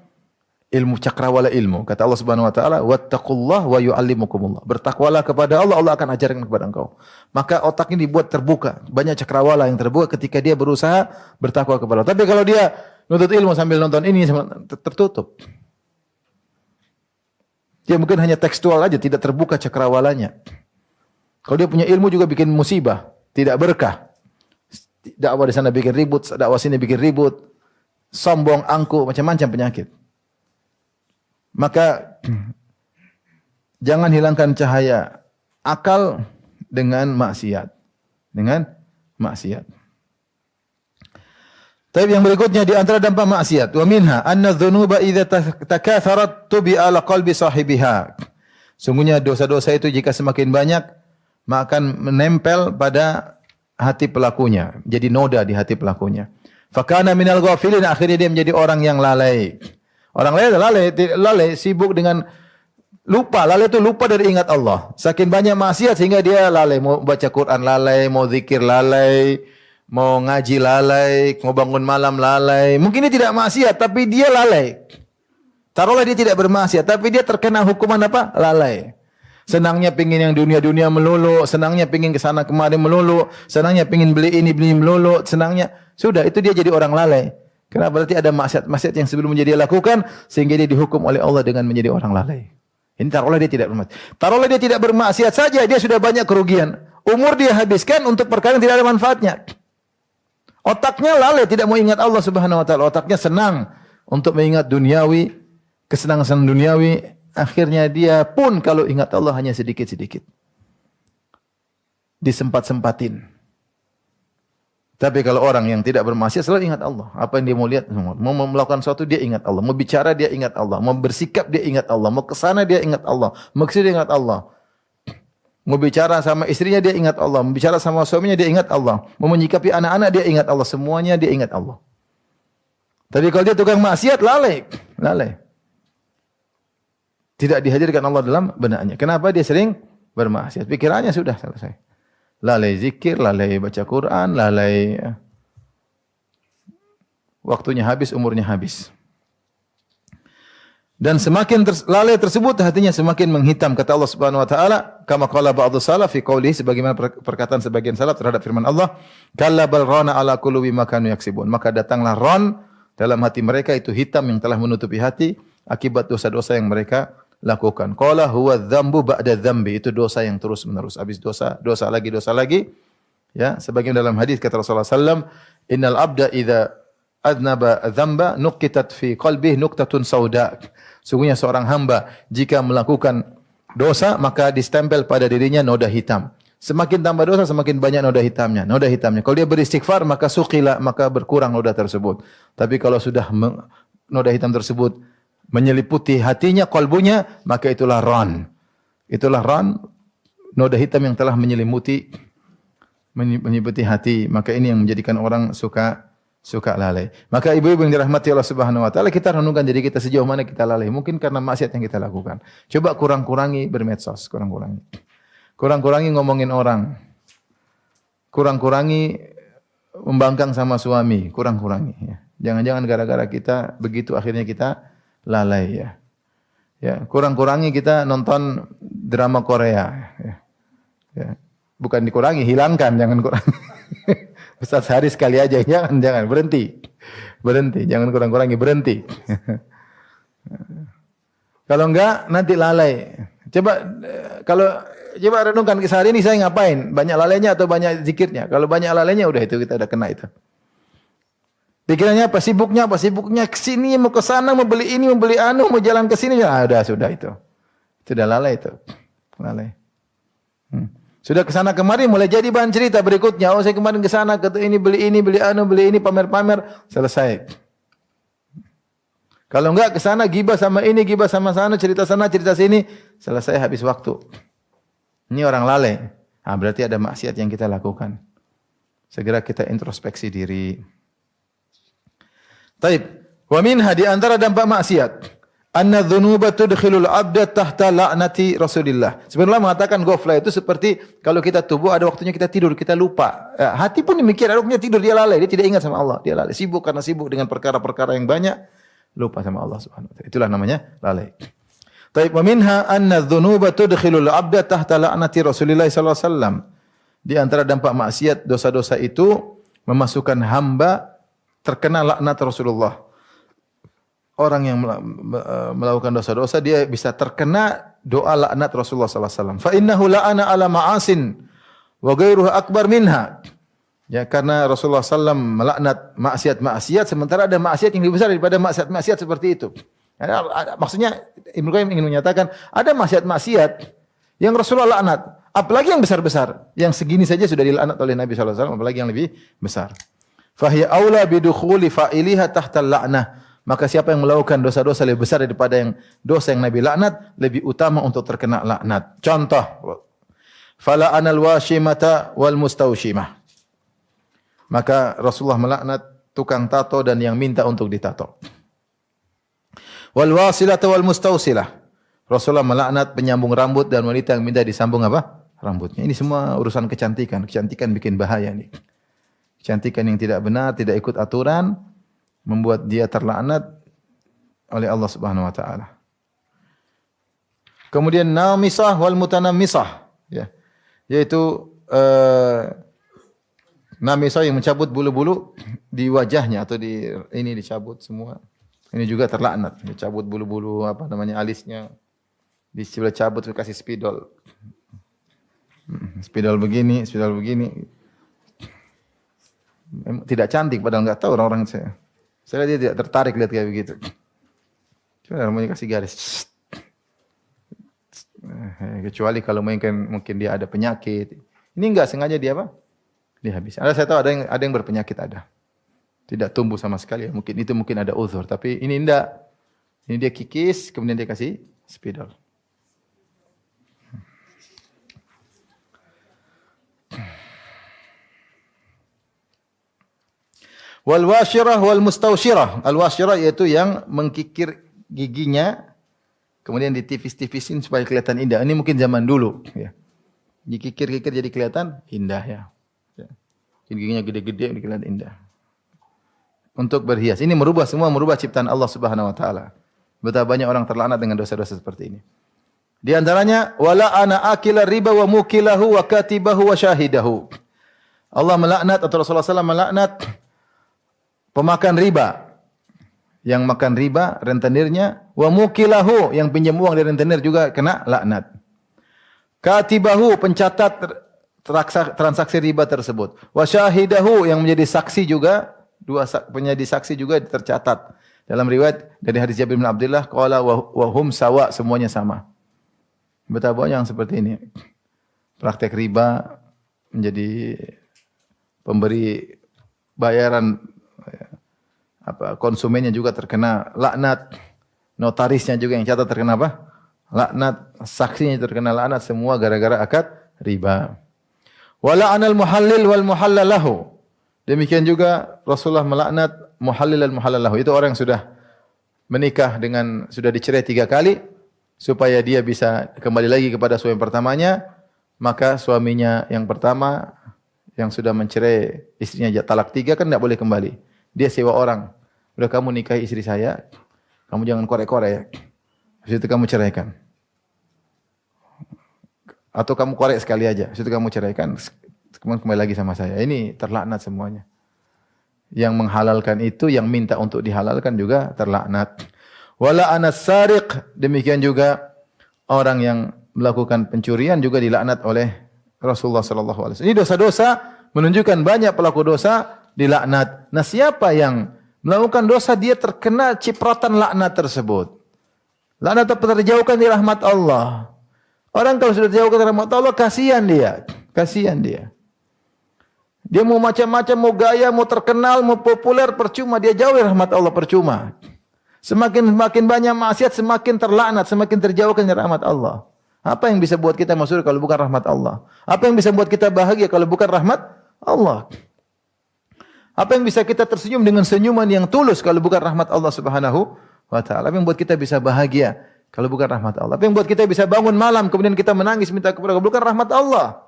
Speaker 1: ilmu cakrawala ilmu. Kata Allah Subhanahu wa taala, "Wattaqullaha wa yu'allimukumullah." Bertakwalah kepada Allah, Allah akan ajarkan kepada engkau. Maka otaknya dibuat terbuka. Banyak cakrawala yang terbuka ketika dia berusaha bertakwa kepada Allah. Tapi kalau dia nuntut ilmu sambil nonton ini tertutup. Dia mungkin hanya tekstual aja, tidak terbuka cakrawalanya. Kalau dia punya ilmu juga bikin musibah, tidak berkah. Dakwah di sana bikin ribut, dakwah sini bikin ribut, sombong, angkuh, macam-macam penyakit. Maka jangan hilangkan cahaya akal dengan maksiat. Tapi yang berikutnya di antara dampak maksiat, wa minha anna dzunuba idza takatharat tubi'a ala qalbi sahibiha. Sungguhnya dosa-dosa itu jika semakin banyak maka akan menempel pada hati pelakunya, jadi noda di hati pelakunya. Fakana minal ghafilin, akhirnya dia menjadi orang yang lalai. Orang lalai sibuk dengan lalai itu lupa dari ingat Allah. Saking banyak maksiat sehingga dia lalai, mau baca Quran lalai, mau zikir lalai, mau ngaji lalai, mau bangun malam lalai. Mungkin dia tidak maksiat, tapi dia lalai. Taruhlah dia tidak bermaksiat, tapi dia terkena hukuman apa? Lalai. Senangnya pingin yang dunia-dunia melulu, senangnya pingin ke sana kemari melulu, senangnya pingin beli ini beli melulu, senangnya. Sudah, itu dia jadi orang lalai. Kenapa? Berarti ada maksiat-maksiat yang sebelumnya dia lakukan, sehingga dia dihukum oleh Allah dengan menjadi orang lalai. Ini taruhlah dia tidak bermaksiat. Taruhlah dia tidak bermaksiat saja, dia sudah banyak kerugian. Umur dia habiskan untuk perkara yang tidak ada manfaatnya. Otaknya lalai, tidak mau ingat Allah Subhanahu wa taala. Otaknya senang untuk mengingat duniawi, kesenangan duniawi. Akhirnya dia pun kalau ingat Allah hanya sedikit-sedikit. Disempat-sempatin. Tapi kalau orang yang tidak bermaksiat selalu ingat Allah. Apa yang dia mau lihat, mau melakukan sesuatu dia ingat Allah. Mau bicara dia ingat Allah. Mau bersikap dia ingat Allah. Mau ke sana dia ingat Allah. Mau ke sini dia ingat Allah. Mau bicara sama istrinya dia ingat Allah. Mau bicara sama suaminya dia ingat Allah. Mau menyikapi anak-anak dia ingat Allah. Semuanya dia ingat Allah. Tapi kalau dia tukang maksiat lalai. Lalai. Tidak dihadirkan Allah dalam benaknya. Kenapa? Dia sering bermaksiat. Pikirannya sudah selesai. Lalai zikir, lalai baca Quran, lalai waktunya habis, umurnya habis. Dan semakin lalai tersebut hatinya semakin menghitam, kata Allah Subhanahu wa taala, kama qala ba'dhu salaf fi qoulihi, sebagaimana perkataan sebagian salaf terhadap firman Allah, kalla bal rana ala qulubi ma kanu yaksibun. Maka datanglah ron dalam hati mereka, itu hitam yang telah menutupi hati akibat dosa-dosa yang mereka lakukan. Qala huwa dzambu ba'da dzambi, itu dosa yang terus-menerus. Habis dosa, dosa lagi. Ya, sebagian dalam hadis kata Rasulullah sallam, innal abda idza adnaba dzamba nuqitat fi qalbihi nuqtatun sauda. Sungguhnya seorang hamba jika melakukan dosa maka distempel pada dirinya noda hitam. Semakin tambah dosa semakin banyak noda hitamnya. Noda hitamnya. Kalau dia beristighfar maka suqila, maka berkurang noda tersebut. Tapi kalau sudah noda hitam tersebut menyeliputi hatinya, kalbunya, maka itulah ran. Itulah ran, noda hitam yang telah menyelimuti hati. Maka ini yang menjadikan orang suka lalai. Maka ibu-ibu yang dirahmati Allah Subhanahu wa taala, kita renungkan diri kita sejauh mana kita lalai. Mungkin karena maksiat yang kita lakukan. Coba kurang-kurangi bermedsos, kurang-kurangi. Kurang-kurangi ngomongin orang. Kurang-kurangi membangkang sama suami, kurang-kurangi ya. Jangan-jangan gara-gara kita begitu akhirnya kita lalai ya. Ya, kurang-kurangi kita nonton drama Korea ya. Ya. Bukan dikurangi, hilangkan, jangan kurangi. Ustaz sehari sekali aja, jangan berhenti. Berhenti, jangan kurang-kurangi, berhenti. Kalau enggak nanti lalai. Coba renungkan sehari ini saya ngapain? Banyak lalainya atau banyak zikirnya? Kalau banyak lalainya udah itu kita udah kena itu. Pikirannya apa? Sibuknya apa? Sibuknya ke sini, mau ke sana, mau beli ini, mau beli anu, mau jalan ke sini. Ah, sudah itu. Sudah lalai itu. Lalai. Sudah ke sana kemari mulai jadi bahan cerita berikutnya. Oh, saya kemarin ke sana, ke ini, beli anu, beli ini, pamer-pamer, selesai. Kalau enggak ke sana gibah sama ini, gibah sama sana, cerita sana, cerita sini, selesai habis waktu. Ini orang lalai. Ah, berarti ada maksiat yang kita lakukan. Segera kita introspeksi diri. Taib. Wa minha, di antara dampak maksiat, anna dzunuba tudkhilul 'abda tahta la'nati Rasulillah. Sebenarnya mengatakan ghaflah itu seperti kalau kita tubuh ada waktunya kita tidur, kita lupa. Hati pun demikian, ada waktunya tidur dia lalai, dia tidak ingat sama Allah, dia lalai, sibuk karena sibuk dengan perkara-perkara yang banyak, lupa sama Allah Subhanahu wa taala. Itulah namanya lalai. Taib. Wa minha anna dzunuba tudkhilul 'abda tahta la'nati Rasulillah sallallahu alaihi wasallam. Di antara dampak maksiat, dosa-dosa itu memasukkan hamba terkena laknat Rasulullah. Orang yang melakukan dosa-dosa dia bisa terkena doa laknat Rasulullah sallallahu alaihi wasallam. Fa innahu la'ana ala ma'asin wa ghairuha akbar minha. Ya, karena Rasulullah sallallahu melaknat maksiat-maksiat sementara ada maksiat yang lebih besar daripada maksiat-maksiat seperti itu. Maksudnya Ibnu Qayyim ingin menyatakan ada maksiat-maksiat yang Rasulullah laknat, apalagi yang besar-besar. Yang segini saja sudah dilaknat oleh Nabi sallallahu alaihi wasallam, apalagi yang lebih besar. Fahiya aula bidukhuli fa'iliha tahta la'nah. Maka siapa yang melakukan dosa-dosa lebih besar daripada yang dosa yang Nabi laknat, lebih utama untuk terkena laknat. Contoh, fala anal washimata wal mustaushimah. Maka Rasulullah melaknat tukang tato dan yang minta untuk ditato. Wal wasilata wal mustausilah. Rasulullah melaknat penyambung rambut dan wanita yang minta disambung apa? Rambutnya. Ini semua urusan kecantikan. Kecantikan bikin bahaya nih. kecantikan yang tidak benar, tidak ikut aturan, membuat dia terlaknat oleh Allah Subhanahu wa taala. Kemudian namisah wal mutanammisah, ya. Yaitu namisah yang mencabut bulu-bulu di wajahnya atau di ini dicabut semua. Ini juga terlaknat, dicabut bulu-bulu alisnya. Cabut kasih spidol. Spidol begini, spidol begini. Tidak cantik padahal enggak tahu orang-orang saya. Saya lihat dia tidak tertarik lihat kayak begitu. Cuma mau kasih garis. Kecuali kalau mungkin dia ada penyakit. Ini enggak sengaja dia apa? Dihabis. Saya tahu ada yang berpenyakit ada. Tidak tumbuh sama sekali. Mungkin ada uzur, tapi ini enggak. Ini dia kikis, kemudian dia kasih spidol. Wal wasyirah wal mustawsyirah. Al wasyirah yaitu yang mengkikir giginya kemudian ditipis-tipisin supaya kelihatan indah. Ini mungkin zaman dulu ya. Dikikir-kikir jadi kelihatan indah ya. Giginya gede-gede kelihatan indah. Untuk berhias. Ini merubah ciptaan Allah Subhanahu wa taala. Betapa banyak orang terlaknat dengan dosa-dosa seperti ini. Di antaranya wala ana akila riba wa mukilahu wa katibahu wa syahidahu. Allah melaknat atau Rasulullah SAW melaknat pemakan riba. Yang makan riba, rentenirnya, wa mukilahu yang pinjam uang dari rentenir juga kena laknat. Katibahu pencatat transaksi riba tersebut. Wa syahidahu yang menjadi saksi juga, menjadi saksi juga tercatat. Dalam riwayat dari hadis Jabir bin Abdullah qala wa hum sawa, semuanya sama. Betapa banyak yang seperti ini. Praktek riba menjadi pemberi bayaran konsumennya juga terkena laknat, notarisnya juga yang catat terkena apa? Laknat, saksinya terkena laknat, semua gara-gara akad riba. Wala anal muhallil wal muhallalahu. Demikian juga Rasulullah melaknat muhallil dan muhallalahu. Itu orang yang sudah menikah sudah dicerai 3 kali supaya dia bisa kembali lagi kepada suami pertamanya, maka suaminya yang pertama yang sudah mencerai istrinya talak 3 kan tidak boleh kembali. Dia sewa orang. Udah kamu nikahi istri saya, kamu jangan korek-korek. Habis itu kamu ceraikan. Atau kamu korek sekali aja. Habis itu kamu ceraikan, kemudian kembali lagi sama saya. Ini terlaknat semuanya. Yang menghalalkan itu, yang minta untuk dihalalkan juga terlaknat. Wala anas sariq, demikian juga orang yang melakukan pencurian juga dilaknat oleh Rasulullah sallallahu alaihi wasallam. Ini dosa-dosa menunjukkan banyak pelaku dosa dilaknat. Nah, siapa yang melakukan dosa dia terkena cipratan laknat tersebut. Laknat terjauhkan di rahmat Allah. Orang kalau sudah terjauhkan dari rahmat Allah, kasihan dia. Kasihan dia. Dia mau macam-macam, mau gaya, mau terkenal, mau populer, percuma. Dia jauh dari rahmat Allah, percuma. Semakin banyak maksiat, semakin terlaknat, semakin terjauhkan dari rahmat Allah. Apa yang bisa buat kita masuk kalau bukan rahmat Allah? Apa yang bisa buat kita bahagia kalau bukan rahmat Allah? Apa yang bisa kita tersenyum dengan senyuman yang tulus kalau bukan rahmat Allah Subhanahu wa taala? Apa yang buat kita bisa bahagia kalau bukan rahmat Allah? Apa yang buat kita bisa bangun malam kemudian kita menangis minta kepada Allah, bukan rahmat Allah?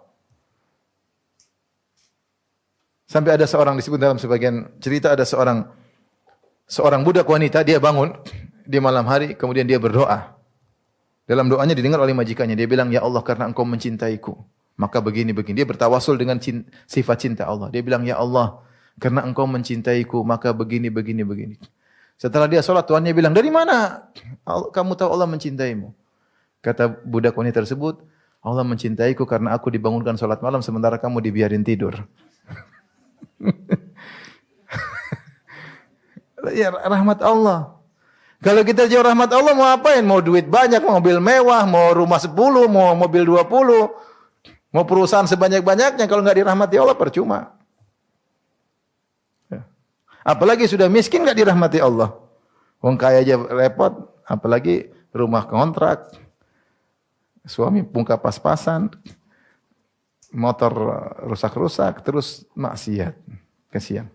Speaker 1: Sampai ada seorang disebut dalam sebagian cerita, ada seorang budak wanita, dia bangun di malam hari kemudian dia berdoa. Dalam doanya didengar oleh majikannya, dia bilang, "Ya Allah, karena Engkau mencintaiku, maka begini-begini." Dia bertawasul dengan sifat cinta Allah. Dia bilang, "Ya Allah, karena Engkau mencintaiku, maka begini. Setelah dia sholat, tuannya bilang, "Dari mana kamu tahu Allah mencintaimu?" Kata budak wanita tersebut, "Allah mencintaiku karena aku dibangunkan sholat malam, sementara kamu dibiarin tidur." Ya, rahmat Allah. Kalau kita jauh rahmat Allah, mau apain? Mau duit banyak, mau mobil mewah, mau rumah 10, mau mobil 20, mau perusahaan sebanyak-banyaknya, kalau nggak dirahmati Allah, percuma. Apalagi sudah miskin enggak dirahmati Allah. Wong kaya aja repot, apalagi rumah kontrak. Suami pungka pas-pasan, motor rusak-rusak, terus maksiat. Kasihan.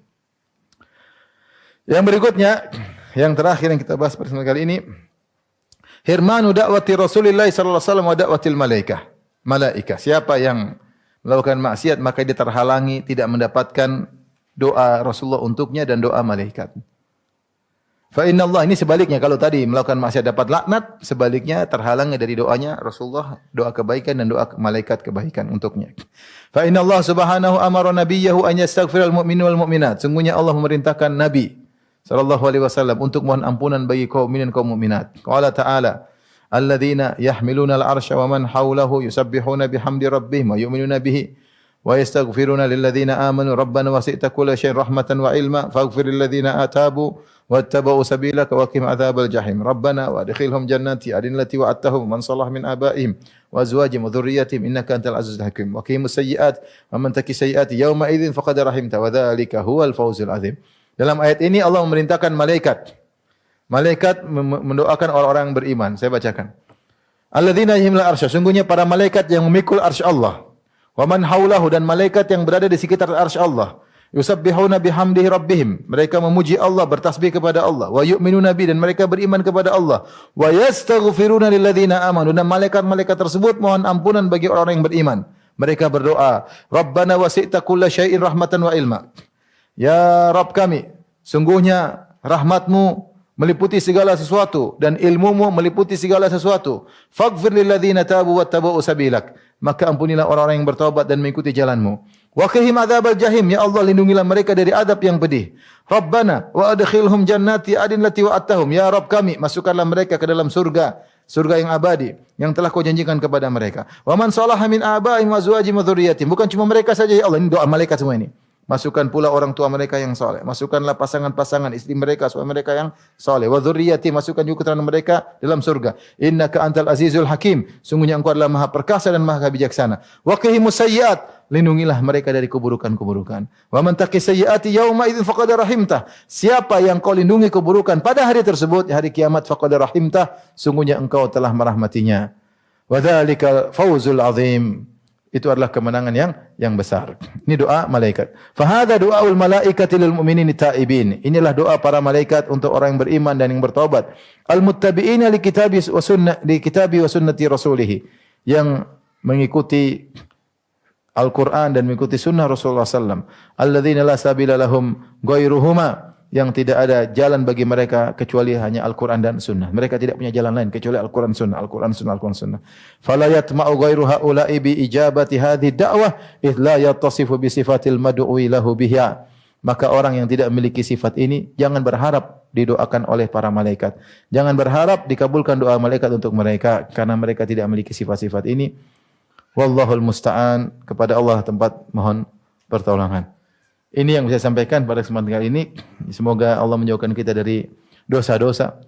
Speaker 1: Yang berikutnya, yang terakhir yang kita bahas pada kali ini, hirmanu da'wati Rasulillah sallallahu alaihi wasallam wa da'watil malaikah. Siapa yang melakukan maksiat maka dia terhalangi tidak mendapatkan doa Rasulullah untuknya dan doa malaikat. Fa inna Allah, ini sebaliknya, kalau tadi melakukan maksiat dapat laknat, sebaliknya terhalangnya dari doanya Rasulullah, doa kebaikan dan doa malaikat kebaikan untuknya. Fa inna Allah subhanahu amara nabiyahu an yastaghfiral mu'minu wal mu'minat. Sungguhnya Allah memerintahkan Nabi sallallahu alaihi wasallam untuk mohon ampunan bagi kaum mukminin kaum mukminat. Qala ta'ala, alladzina yahmiluna al-arsya wa man hawlahu yusabbihuna bihamdi rabbihim wa yu'minuna bihi wa yastaghfiruna lilladzina amanu rabbana wasi'ta kulla syai'in rahmatan wa ilma faghfir lilladzina atabu wattaba'u sabilaka wa qihim adzabal jahim rabbana wa adkhilhum jannati adnin allati wa'adtahum man salaha min abaihim wa azwajihim wa dhurriyyatihim innaka antal azizul hakim wa qimus sayyi'at wa man taqi sayyi'ati yawma idzin faqad rahimta wa dzalika huwal fawzul azim. Dalam ayat ini Allah memerintahkan malaikat mendoakan orang-orang yang beriman. Saya bacakan. Alladzina yahmiluna arsy, sungguhnya para malaikat yang memikul arsy Allah. Wa man haulahu, dan malaikat yang berada di sekitar arsy Allah. Yusabbihuna bihamdihi rabbihim, mereka memuji Allah, bertasbih kepada Allah. Wa yu'minuna bi, dan mereka beriman kepada Allah. Wa yastaghfiruna lilladzina amanu, dan malaikat-malaikat tersebut mohon ampunan bagi orang-orang yang beriman. Mereka berdoa, Rabbana wasi'ta kulla syai'in rahmatan wa ilma. Ya Rabb kami, sungguhnya rahmatmu meliputi segala sesuatu dan ilmumu meliputi segala sesuatu. Faghfir lilladzina tabu wattaba'u sabilak, maka ampunilah orang-orang yang bertaubat dan mengikuti jalanmu. Wa qihim adzabal jahim, ya Allah lindungilah mereka dari adab yang pedih. Rabbana wa adkhilhum jannati adnin lati wa'adtahum, ya Rabb kami, masukkanlah mereka ke dalam surga yang abadi yang telah kau janjikan kepada mereka. Wa man salaha min abaihim wa azwajihim wa dzurriyyatihim, bukan cuma mereka saja ya Allah, ini doa malaikat semua ini. Masukkan pula orang tua mereka yang saleh. Masukkanlah pasangan-pasangan istri mereka, suami mereka yang saleh. Wa dzurriyyati, masukkan juga keturunan mereka dalam surga. Innaka antal azizul hakim, sungguhnya engkau adalah maha perkasa dan maha bijaksana. Wa qihimus sayyiat, lindungilah mereka dari keburukan-keburukan. Wa man taqi sayyiati yauma idzin faqad rahimtah, siapa yang kau lindungi keburukan pada hari tersebut, hari kiamat, faqad rahimtah, sungguhnya engkau telah merahmatinya. Wa dzalika fawzul azim, itu adalah kemenangan yang besar. Ini doa malaikat. Fa hadza du'aul malaikati lil mu'minin taibin. Inilah doa para malaikat untuk orang yang beriman dan yang bertaubat. Al muttabi'ina li kitabi wa sunnati rasulih, yang mengikuti Al-Qur'an dan mengikuti sunnah Rasulullah sallallahu alaihi wasallam. Alladzina la sabila lahum ghairuhuma, yang tidak ada jalan bagi mereka kecuali hanya Al-Quran dan Sunnah. Mereka tidak punya jalan lain kecuali Al-Quran Sunnah, Al-Quran Sunnah, Al-Quran Sunnah. Fala yatma'u ghairu haula'i bi ijabati hadhihi da'wah idh la yattasifu bi sifatil mad'u'i lahu biha. Maka orang yang tidak memiliki sifat ini jangan berharap didoakan oleh para malaikat. Jangan berharap dikabulkan doa malaikat untuk mereka karena mereka tidak memiliki sifat-sifat ini. Wallahul musta'an, kepada Allah tempat mohon pertolongan. Ini yang saya sampaikan pada kesempatan kali ini. Semoga Allah menjauhkan kita dari dosa-dosa,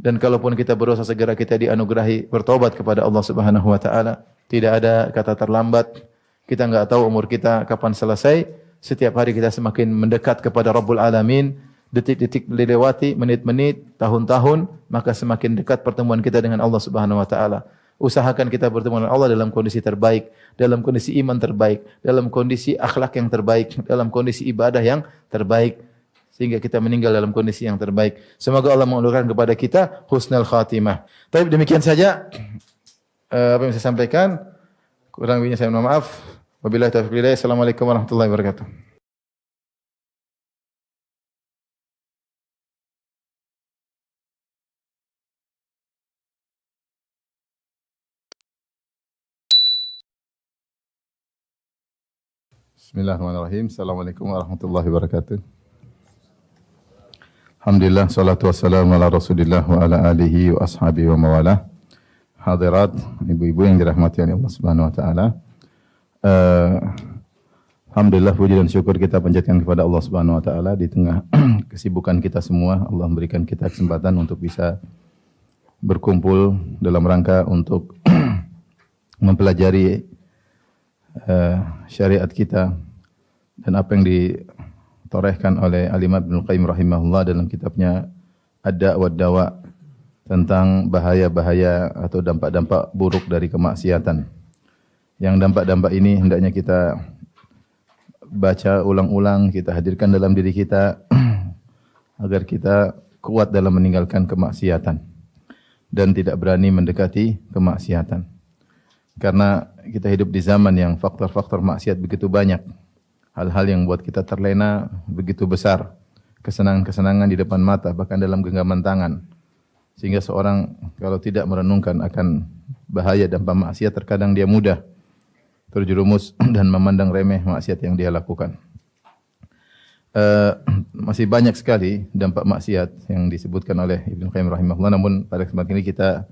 Speaker 1: dan kalaupun kita berdosa segera kita dianugerahi bertobat kepada Allah Subhanahu wa taala. Tidak ada kata terlambat. Kita enggak tahu umur kita kapan selesai. Setiap hari kita semakin mendekat kepada Rabbul Alamin. Detik-detik dilewati, menit-menit, tahun-tahun, maka semakin dekat pertemuan kita dengan Allah Subhanahu wa taala. Usahakan kita bertemu dengan Allah dalam kondisi terbaik, dalam kondisi iman terbaik, dalam kondisi akhlak yang terbaik, dalam kondisi ibadah yang terbaik, sehingga kita meninggal dalam kondisi yang terbaik. Semoga Allah menganugerahkan kepada kita husnul khatimah. Baik, demikian saja apa yang saya sampaikan. Kurang lebihnya saya mohon maaf. Wabillahi taufiq wal hidayah. Assalamualaikum warahmatullahi wabarakatuh. Bismillahirrahmanirrahim. Assalamualaikum warahmatullahi wabarakatuh. Alhamdulillah, salatu wassalamu ala Rasulillah wa ala alihi wa ashabihi wa mawalah. Hadirat, ibu-ibu yang dirahmati oleh Allah Subhanahu wa taala. Alhamdulillah, puji dan syukur kita panjatkan kepada Allah Subhanahu wa taala di tengah kesibukan kita semua. Allah memberikan kita kesempatan untuk bisa berkumpul dalam rangka untuk mempelajari syariat kita dan apa yang ditorehkan oleh Al-Imam Ibnu Qayyim rahimahullah dalam kitabnya Ad-Da' wa Dawa tentang bahaya-bahaya atau dampak-dampak buruk dari kemaksiatan. Yang dampak-dampak ini hendaknya kita baca ulang-ulang, kita hadirkan dalam diri kita agar kita kuat dalam meninggalkan kemaksiatan dan tidak berani mendekati kemaksiatan. Karena kita hidup di zaman yang faktor-faktor maksiat begitu banyak. hal-hal yang buat kita terlena begitu besar, kesenangan-kesenangan di depan mata, bahkan dalam genggaman tangan. Sehingga seorang kalau tidak merenungkan akan bahaya dampak maksiat, terkadang dia mudah terjerumus dan memandang remeh maksiat yang dia lakukan. Masih banyak sekali dampak maksiat yang disebutkan oleh Ibnu Qayyim rahimahullah, namun pada kesempatan ini kita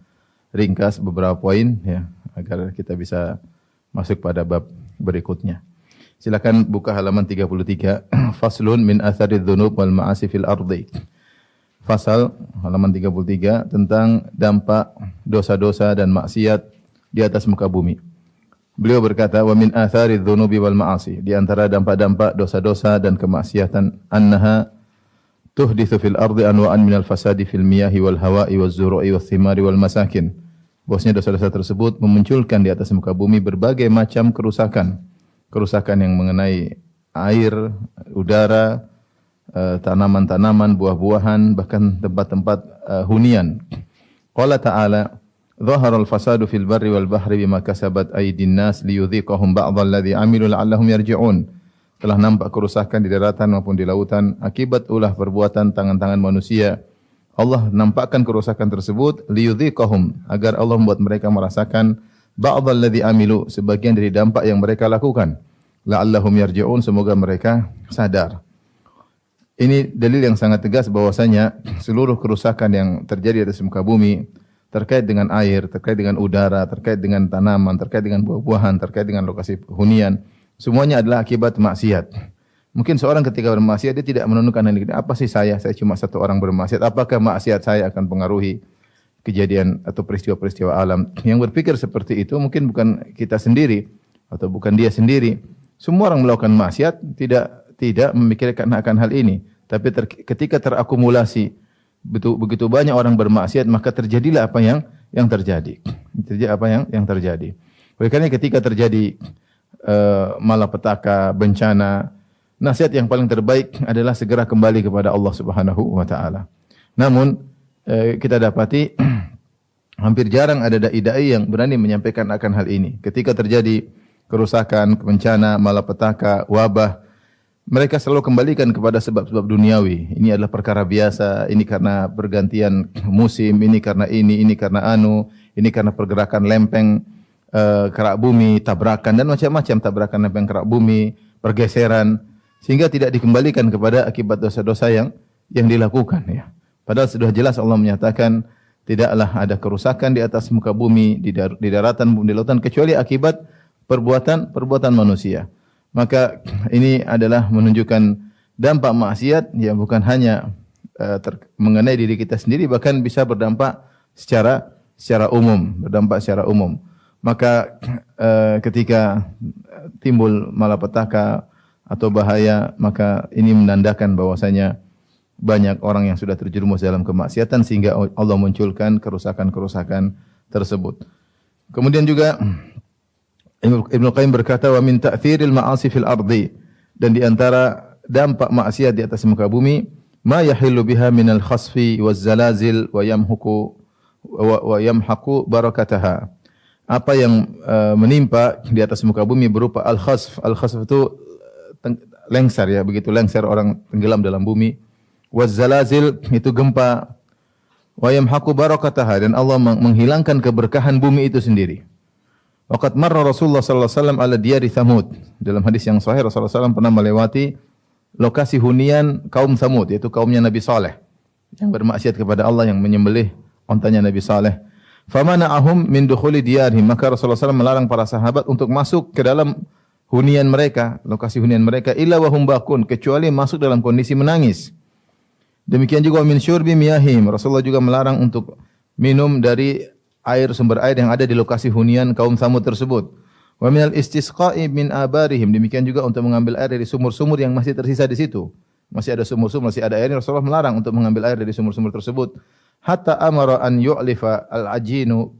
Speaker 1: ringkas beberapa poin ya agar kita bisa masuk pada bab berikutnya. Silakan buka halaman 33. Faslun min atharidz dzunub wal ma'asi fil ardi. Fasal halaman 33 tentang dampak dosa-dosa dan maksiat di atas muka bumi. Beliau berkata, wa min atharidz dzunubi wal ma'asi, di antara dampak-dampak dosa-dosa dan kemaksiatan, annaha tuhditsu fil ardi anwa'an minal fasadi fil miyahi wal hawa'i waz zuru'i wath thimari wal masakin. Bahwasanya dosa-dosa tersebut memunculkan di atas muka bumi berbagai macam kerusakan. Kerusakan yang mengenai air, udara, tanaman-tanaman, buah-buahan, bahkan tempat-tempat hunian. Qala ta'ala, "Dhahara al-fasadu fil barri wal bahri bima kasabat aydin nas liyudhiqahum ba'dhal ladzi 'amilu la'allahum yarji'un." Telah nampak kerusakan di daratan maupun di lautan akibat ulah perbuatan tangan-tangan manusia. Allah nampakkan kerusakan tersebut liyudhiqahum, agar Allah membuat mereka merasakan ba'dhal ladzi 'amilu, sebagian dari dampak yang mereka lakukan. La'allahum yarji'un, semoga mereka sadar. Ini dalil yang sangat tegas bahwasanya seluruh kerusakan yang terjadi di atas muka bumi terkait dengan air, terkait dengan udara, terkait dengan tanaman, terkait dengan buah-buahan, terkait dengan lokasi hunian, semuanya adalah akibat maksiat. Mungkin seorang ketika bermaksiat dia tidak menentukan apa sih saya cuma satu orang bermaksiat, apakah maksiat saya akan pengaruhi kejadian atau peristiwa-peristiwa alam. Yang berpikir seperti itu mungkin bukan kita sendiri atau bukan dia sendiri. Semua orang melakukan maksiat tidak memikirkan akan hal ini, tapi ketika terakumulasi begitu banyak orang bermaksiat, maka terjadilah apa yang terjadi. Terjadi apa yang terjadi. Oleh karena ketika terjadi malapetaka, bencana, nasihat yang paling terbaik adalah segera kembali kepada Allah Subhanahu wa taala. Namun kita dapati hampir jarang ada dai-dai yang berani menyampaikan akan hal ini. Ketika terjadi kerusakan, bencana, malapetaka, wabah, mereka selalu kembalikan kepada sebab-sebab duniawi. Ini adalah perkara biasa, ini karena pergantian musim, ini karena ini karena ini karena pergerakan lempeng kerak bumi, tabrakan dan macam-macam, tabrakan lempeng kerak bumi, pergeseran, sehingga tidak dikembalikan kepada akibat dosa-dosa yang dilakukan ya. Padahal sudah jelas Allah menyatakan tidaklah ada kerusakan di atas muka bumi, di daratan, di lautan kecuali akibat perbuatan manusia. Maka ini adalah menunjukkan dampak maksiat yang bukan hanya mengenai diri kita sendiri, bahkan bisa berdampak secara umum, Maka ketika timbul malapetaka atau bahaya, maka ini menandakan bahwasanya banyak orang yang sudah terjerumus dalam kemaksiatan sehingga Allah munculkan kerusakan-kerusakan tersebut. Kemudian juga Ibnu Qayyim berkata, wa min ta'thiril ma'asi fil ardi, dan di antara dampak maksiat di atas muka bumi, ma yahillu biha minal khasfi waz zalazil wa yamhaqu barakataha. Apa yang menimpa di atas muka bumi berupa al-khasf. Al-khasf itu lengser ya, begitu lengser orang tenggelam dalam bumi. Waz zalazil itu gempa. Wa yamhaqu barakataha, dan Allah menghilangkan keberkahan bumi itu sendiri. Waqad marra Rasulullah sallallahu alaihi wasallam ala diyari Thamud. Dalam hadis yang sahih Rasulullah SAW pernah melewati lokasi hunian kaum Thamud, yaitu kaumnya Nabi Saleh yang bermaksiat kepada Allah, yang menyembelih ontanya Nabi Saleh. Famana'ahum min dukhuli diyarihim, maka Rasulullah SAW melarang para sahabat untuk masuk ke dalam hunian mereka, lokasi hunian mereka, illa wa hum bakun, kecuali masuk dalam kondisi menangis. Demikian juga min syurbi miyahim, Rasulullah juga melarang untuk minum dari sumber air yang ada di lokasi hunian kaum Tsamud tersebut. Wa minal istisqa'i min abarihim, demikian juga untuk mengambil air dari sumur-sumur yang masih tersisa di situ. Masih ada sumur-sumur, masih ada air, Rasulullah melarang untuk mengambil air dari sumur-sumur tersebut. Hatta amara an yu'lifa al-ajinu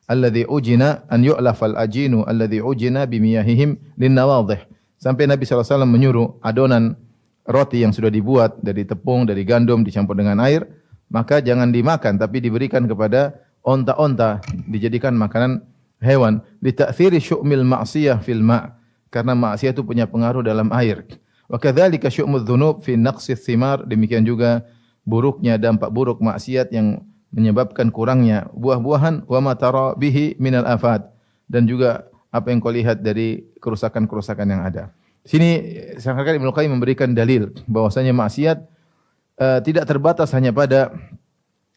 Speaker 1: alladhi ujina an yu'lafa al-ajinu alladhi ujina bimiyahihim linnawadhih. Sampai Nabi SAW menyuruh adonan roti yang sudah dibuat dari tepung, dari gandum dicampur dengan air, maka jangan dimakan tapi diberikan kepada onta-onta, dijadikan makanan hewan. Li ta'thiri syu'mil ma'siyah fil ma', karena maksiat itu punya pengaruh dalam air. Wa kadzalika syu'mudz dzunub fi naqsis thimar, demikian juga buruknya dampak buruk maksiat yang menyebabkan kurangnya buah-buahan, wa ma tara bihi minal afat, dan juga apa yang kau lihat dari kerusakan-kerusakan yang ada. Sini seakan-akan Ibnu Qayyim memberikan dalil bahwasanya maksiat tidak terbatas hanya pada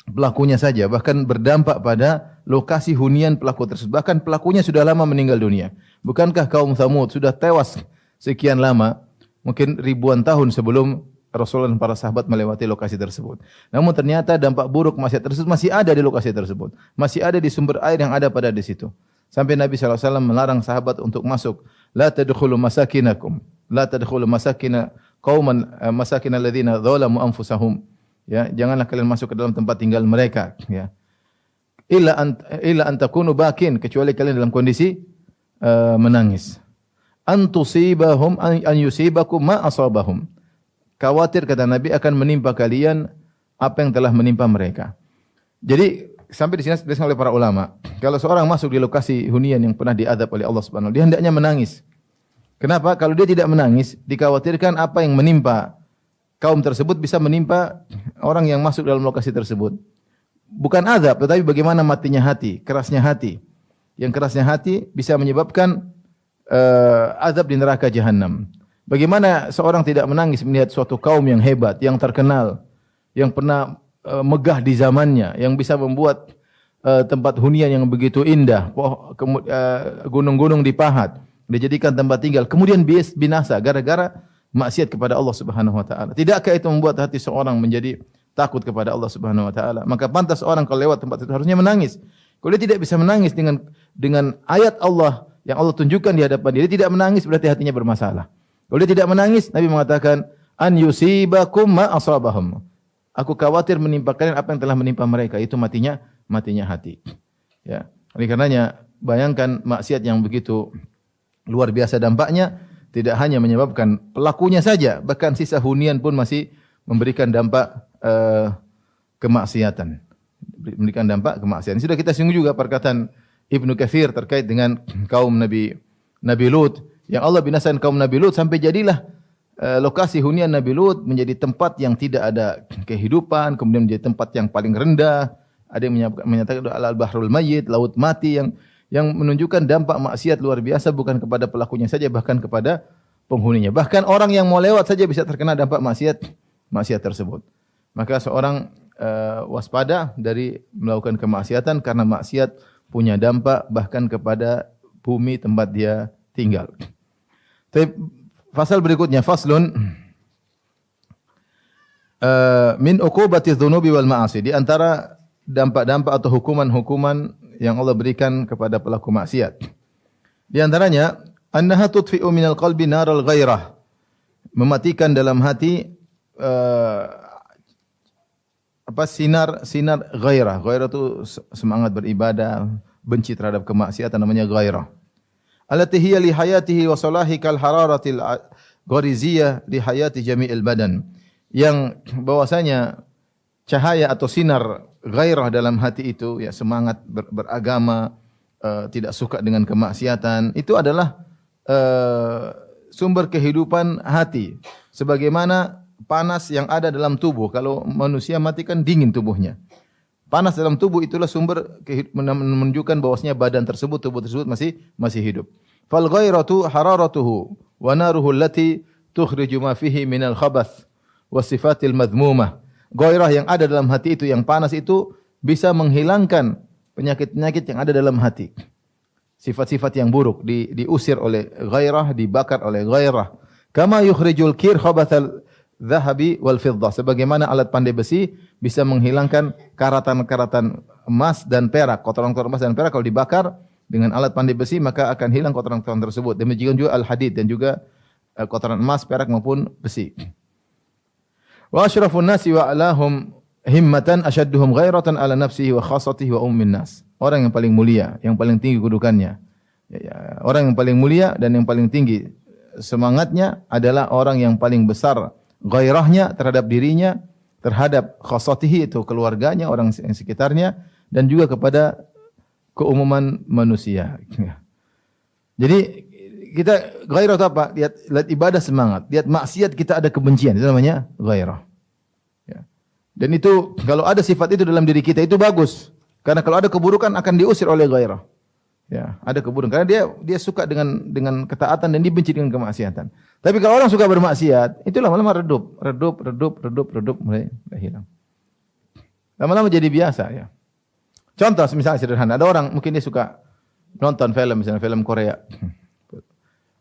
Speaker 1: pelakunya saja, bahkan berdampak pada lokasi hunian pelaku tersebut. Bahkan pelakunya sudah lama meninggal dunia. Bukankah kaum Tsamud sudah tewas sekian lama, mungkin ribuan tahun sebelum Rasulullah dan para sahabat melewati lokasi tersebut. Namun ternyata dampak buruk maksiat tersebut masih ada di lokasi tersebut. Masih ada di sumber air yang ada pada di situ. Sampai Nabi SAW melarang sahabat untuk masuk. La tadkhulu masakinakum. La tadkhulu masakina qauman masakina alladziina dzalamu anfusahum. Ya, janganlah kalian masuk ke dalam tempat tinggal mereka, ya. Illa an takunu bakin, kecuali kalian dalam kondisi menangis. An tusibahum an yusibakum ma asabahum. Khawatir, kata Nabi, akan menimpa kalian apa yang telah menimpa mereka. Jadi sampai di sini disebutkan oleh para ulama, kalau seorang masuk di lokasi hunian yang pernah diadab oleh Allah Subhanahu wa taala, dia hendaknya menangis. Kenapa? Kalau dia tidak menangis, dikhawatirkan apa yang menimpa kaum tersebut bisa menimpa orang yang masuk dalam lokasi tersebut. Bukan azab, tetapi bagaimana matinya hati, kerasnya hati. Yang kerasnya hati bisa menyebabkan azab di neraka jahanam. Bagaimana seorang tidak menangis melihat suatu kaum yang hebat, yang terkenal, yang pernah megah di zamannya, yang bisa membuat tempat hunian yang begitu indah, gunung-gunung dipahat, dijadikan tempat tinggal, kemudian binasa gara-gara maksiat kepada Allah Subhanahu wa taala. Tidakkah itu membuat hati seorang menjadi takut kepada Allah Subhanahu wa taala? Maka pantas orang kalau lewat tempat itu harusnya menangis. Kalau dia tidak bisa menangis dengan ayat Allah yang Allah tunjukkan di hadapan dia tidak menangis, berarti hatinya bermasalah. Kalau dia tidak menangis, Nabi mengatakan an yusibakum ma asabahum. Aku khawatir menimpa kalian apa yang telah menimpa mereka, itu matinya hati. Ya. Oleh karenanya bayangkan maksiat yang begitu luar biasa dampaknya, tidak hanya menyebabkan pelakunya saja, bahkan sisa hunian pun masih memberikan dampak kemaksiatan. Memberikan dampak kemaksiatan. Sudah kita singgung juga perkataan Ibnu Katsir terkait dengan kaum Nabi Lut, yang Allah binasakan kaum Nabi Lut sampai jadilah lokasi hunian Nabi Lut menjadi tempat yang tidak ada kehidupan, kemudian menjadi tempat yang paling rendah. Ada yang menyatakan al-bahrul mayyit, laut mati, yang menunjukkan dampak maksiat luar biasa bukan kepada pelakunya saja, bahkan kepada penghuninya. Bahkan orang yang mau lewat saja bisa terkena dampak maksiat tersebut. Maka seorang waspada dari melakukan kemaksiatan, karena maksiat punya dampak bahkan kepada bumi tempat dia tinggal. Fasal berikutnya, faslun min uqubati dzunubi wal ma'asi. Di antara dampak-dampak atau hukuman-hukuman yang Allah berikan kepada pelaku maksiat. Di antaranya, annaha tudfi'u minal qalbi naral ghairah. Mematikan dalam hati sinar ghairah. Ghairah itu semangat beribadah, benci terhadap kemaksiatan, namanya ghairah. Allati hiya li hayatihi wa salahi kal hararatil ghariziyah li hayati jami'il badan. Yang bahwasanya cahaya atau sinar ghairah dalam hati itu, ya, semangat beragama, tidak suka dengan kemaksiatan, itu adalah sumber kehidupan hati. Sebagaimana panas yang ada dalam tubuh, kalau manusia mati kan dingin tubuhnya. Panas dalam tubuh itulah sumber menunjukkan bahwasanya badan tersebut, tubuh tersebut masih hidup. Fal ghairatu hararatuhu wa naruhu allati tukhriju ma fihi minal khabath wa sifatil madhmumah. Ghairah yang ada dalam hati itu, yang panas itu, bisa menghilangkan penyakit-penyakit yang ada dalam hati. Sifat-sifat yang buruk diusir oleh ghairah, dibakar oleh ghairah. Kama yukhrijul kir khabathal dhahabi wal fiddah. Sebagaimana alat pandai besi bisa menghilangkan karatan-karatan emas dan perak, kotoran-kotoran emas dan perak, kalau dibakar dengan alat pandai besi maka akan hilang kotoran-kotoran tersebut. Demikian juga al-hadid, dan juga kotoran emas, perak maupun besi. Wa asyrafun nasi wa alahum himmatan ashadduhum ghairatan ala nafsihi wa khassatihi wa ummin nas. Orang yang paling mulia, yang paling tinggi kedudukannya. Orang yang paling mulia dan yang paling tinggi semangatnya adalah orang yang paling besar ghairahnya terhadap dirinya, terhadap khassatihi, itu keluarganya, orang yang sekitarnya, dan juga kepada keumuman manusia. Jadi kita ghairah itu apa? Lihat ibadah semangat, lihat maksiat kita ada kebencian, itu namanya ghairah. Ya. Dan itu kalau ada sifat itu dalam diri kita itu bagus. Karena kalau ada keburukan akan diusir oleh ghairah. Ya, ada keburukan karena dia suka dengan ketaatan dan dibenci dengan kemaksiatan. Tapi kalau orang suka bermaksiat, itu lama-lama redup mulai hilang. Lama-lama jadi biasa ya. Contoh misalnya sederhana, ada orang mungkin dia suka nonton film misalnya film Korea.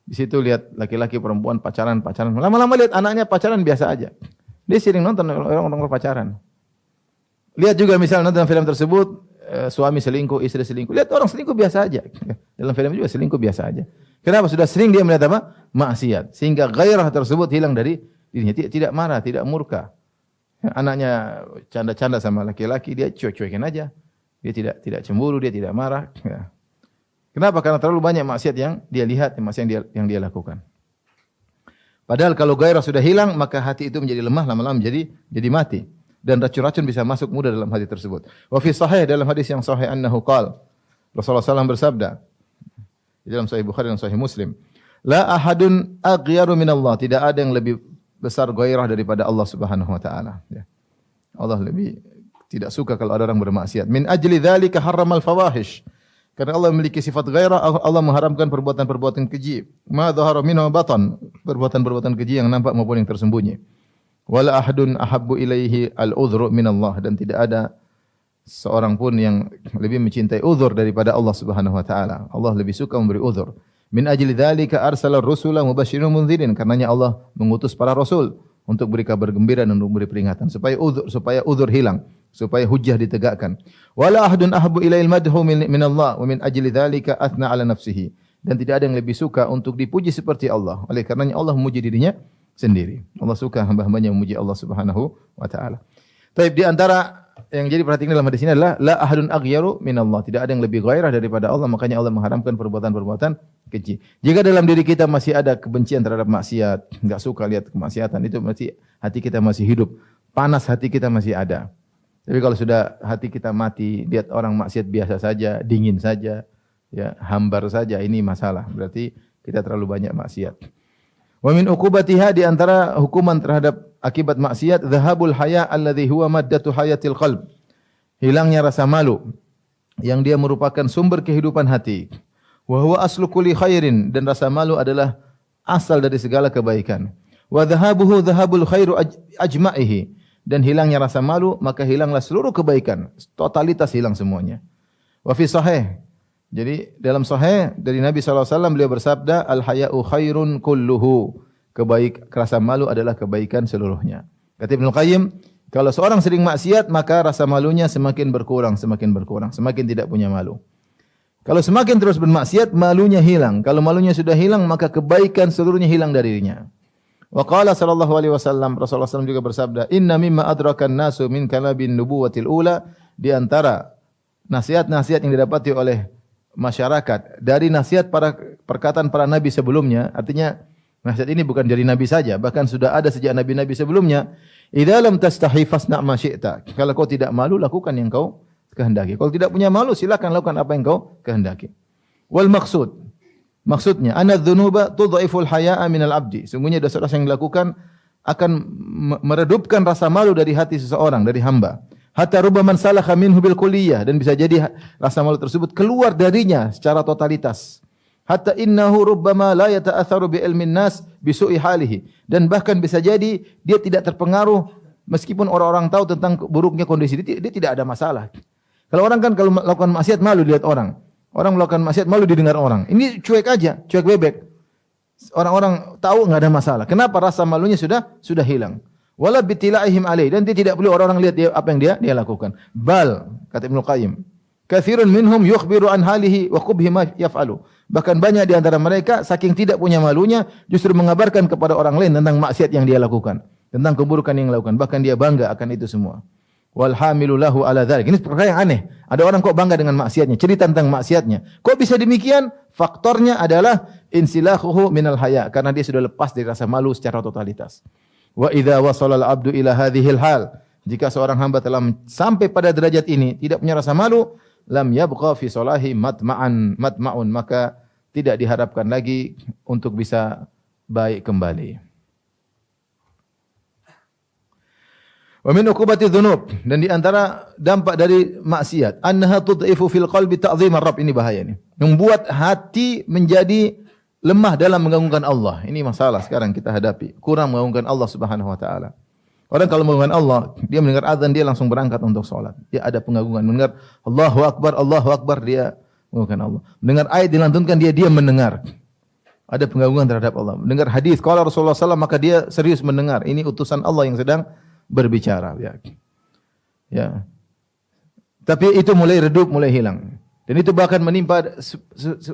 Speaker 1: Di situ lihat laki-laki perempuan pacaran. Lama-lama lihat anaknya pacaran biasa aja. Dia sering nonton orang pacaran. Lihat juga misalnya nonton film tersebut suami selingkuh, istri selingkuh. Lihat orang selingkuh biasa aja. Dalam film juga selingkuh biasa aja. Kenapa? Sudah sering dia melihat apa? Maksiat. Sehingga gairah tersebut hilang dari dirinya. Tidak marah, tidak murka. Anaknya canda-canda sama laki-laki, dia cuek-cuekin aja. Dia tidak cemburu, dia tidak marah. Ya. Kenapa? Karena terlalu banyak maksiat yang dia lihat, maksiat yang dia lakukan. Padahal kalau gairah sudah hilang, maka hati itu menjadi lemah, lama-lama jadi mati. Dan racun-racun bisa masuk mudah dalam hati tersebut. Wa fi sahih, dalam hadis yang sahih annahu qala, Rasulullah SAW bersabda di dalam Sahih Bukhari dan Sahih Muslim, la ahadun aghyaru minallah, tidak ada yang lebih besar gairah daripada Allah Subhanahu wa taala. Ya. Allah lebih tidak suka kalau ada orang bermaksiat. Min ajli dzalika harramal fawahish. Karena Allah memiliki sifat gairah, Allah mengharamkan perbuatan-perbuatan keji. Ma dhahara minhu batan, perbuatan-perbuatan keji yang nampak maupun yang tersembunyi. Wala ahadun ahabbu ilaihi al-udhru minallah, dan tidak ada seorang pun yang lebih mencintai uzur daripada Allah Subhanahu wa taala. Allah lebih suka memberi uzur. Min ajli dzalika arsala ar-rusula mubasysyirin mundzirin, karenanya Allah mengutus para rasul untuk beri kabar gembira dan untuk beri peringatan supaya uzur hilang, supaya hujjah ditegakkan. Wala ahadun ahabbu ilail madhu minallah wa min ajli dzalika athna ala nafsihi, dan tidak ada yang lebih suka untuk dipuji seperti Allah. Oleh karenanya Allah memuji dirinya sendiri. Allah suka hamba-hambanya memuji Allah Subhanahu wa taala. Taib, di antara yang jadi perhatikan dalam hadis ini adalah la ahadun aghyaru minallah, tidak ada yang lebih gairah daripada Allah, makanya Allah mengharamkan perbuatan-perbuatan keji. Jika dalam diri kita masih ada kebencian terhadap maksiat, enggak suka lihat kemaksiatan, itu berarti hati kita masih hidup, panas hati kita masih ada. Tapi kalau sudah hati kita mati, lihat orang maksiat biasa saja, dingin saja, ya, hambar saja, ini masalah. Berarti kita terlalu banyak maksiat. Wa min uqubatiha, di antara hukuman terhadap akibat maksiat, dhahabul haya alladhi huwa maddatu hayatil qalb. Hilangnya rasa malu yang dia merupakan sumber kehidupan hati. Wa huwa aslu kulli khairin, dan rasa malu adalah asal dari segala kebaikan. Wa dhahabuhu dhahabul khairu ajma'ihi, dan hilangnya rasa malu maka hilanglah seluruh kebaikan, totalitas hilang semuanya. Wa fi sahih, jadi dalam sahih dari Nabi SAW beliau bersabda, al-haya'u khairun kulluhu. Rasa malu adalah kebaikan seluruhnya. Kata Ibnu Qayyim, kalau seorang sering maksiat maka rasa malunya semakin berkurang, semakin tidak punya malu. Kalau semakin terus bermaksiat, malunya hilang. Kalau malunya sudah hilang, maka kebaikan seluruhnya hilang darinya. Wa qala sallallahu alaihi wasallam, Rasulullah SAW juga bersabda, inna mimma adrakan nasu min kalabin nubuwatil ula, di antara nasihat-nasihat yang didapati oleh masyarakat dari nasihat perkataan para nabi sebelumnya, artinya nasihat ini bukan dari nabi saja, bahkan sudah ada sejak nabi-nabi sebelumnya. Idza lam tastahi fasna' ma syi'ta. Kalau kau tidak malu, lakukan yang kau kehendaki. Kalau tidak punya malu, silakan lakukan apa yang kau kehendaki. Wal maksudnya anna dzunuba tudhaiful haya'a minal abdi. Sungguhnya dosa-dosa yang dilakukan akan meredupkan rasa malu dari hati seseorang, dari hamba. Hatta rubbaman salakha minhu bil kulliyah, dan bisa jadi rasa malu tersebut keluar darinya secara totalitas. Hatta innahu rubbama la yata'atharu bi ilmin nas bi su'i halihi, dan bahkan bisa jadi dia tidak terpengaruh meskipun orang-orang tahu tentang buruknya kondisi dia tidak ada masalah. Kalau orang kan kalau melakukan maksiat malu dilihat orang. Orang melakukan maksiat malu didengar orang. Ini cuek aja, cuek bebek. Orang-orang tahu enggak ada masalah. Kenapa? Rasa malunya sudah hilang. Wala bitila'ihim alaih, dan dia tidak perlu orang-orang lihat dia, apa yang dia lakukan. Bal, kata Ibnu Qayyim, katsirun minhum yukhbiru an halihi wa qubhi ma yaf'alu. Bahkan banyak di antara mereka saking tidak punya malunya justru mengabarkan kepada orang lain tentang maksiat yang dia lakukan, tentang keburukan yang dia lakukan, bahkan dia bangga akan itu semua. Wal hamilu lahu ala dzalik. Ini perkara yang aneh. Ada orang kok bangga dengan maksiatnya, cerita tentang maksiatnya. Kok bisa demikian? Faktornya adalah insilahuhu minal haya, karena dia sudah lepas dari rasa malu secara totalitas. Wa idza wasala al-'abdu ila hadhil hal, jika seorang hamba telah sampai pada derajat ini, tidak punya rasa malu, lam yabqa fi salahi matma'un, maka tidak diharapkan lagi untuk bisa baik kembali. Wa min uqubati dzunub, dan di antara dampak dari maksiat, annaha tud'ifu fil qalbi ta'dhim ar-rabb, ini bahaya ini. Membuat hati menjadi lemah dalam mengagungkan Allah. Ini masalah sekarang kita hadapi. Kurang mengagungkan Allah Subhanahu wa taala. Orang kalau mengagungkan Allah, dia mendengar azan dia langsung berangkat untuk salat. Dia ada pengagungan. Mendengar Allahu Akbar, dia mengagungkan Allah. Mendengar ayat dilantunkan, dia diam mendengar. Ada pengagungan terhadap Allah. Mendengar hadis qala Rasulullah sallallahu alaihi wasallam, maka dia serius mendengar. Ini utusan Allah yang sedang berbicara, ya. Tapi itu mulai redup, mulai hilang. Dan itu bahkan menimpa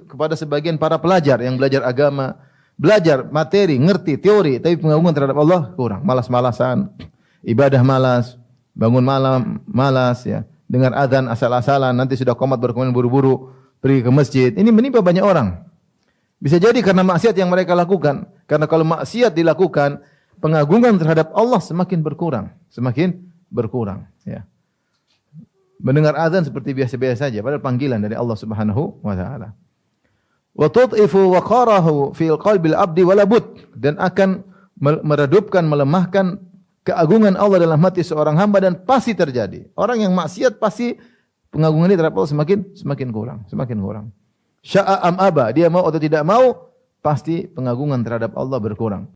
Speaker 1: kepada sebagian para pelajar yang belajar agama, belajar materi, ngerti teori, tapi pengagungan terhadap Allah kurang. Malas-malasan, ibadah malas, bangun malam malas, ya. Dengar azan asal-asalan, nanti sudah qomat berkemudian buru-buru pergi ke masjid. Ini menimpa banyak orang. Bisa jadi karena maksiat yang mereka lakukan. Karena kalau maksiat dilakukan, pengagungan terhadap Allah semakin berkurang, ya. Mendengar azan seperti biasa-biasa saja, padahal panggilan dari Allah Subhanahu wa taala. Wa tud'ifu waqarahu fil qalbil abdi wala bud, dan akan meredupkan, melemahkan keagungan Allah dalam hati seorang hamba, dan pasti terjadi. Orang yang maksiat pasti pengagungannya terhadap Allah semakin kurang. Sya'a am aba, dia mau atau tidak mau, pasti pengagungan terhadap Allah berkurang.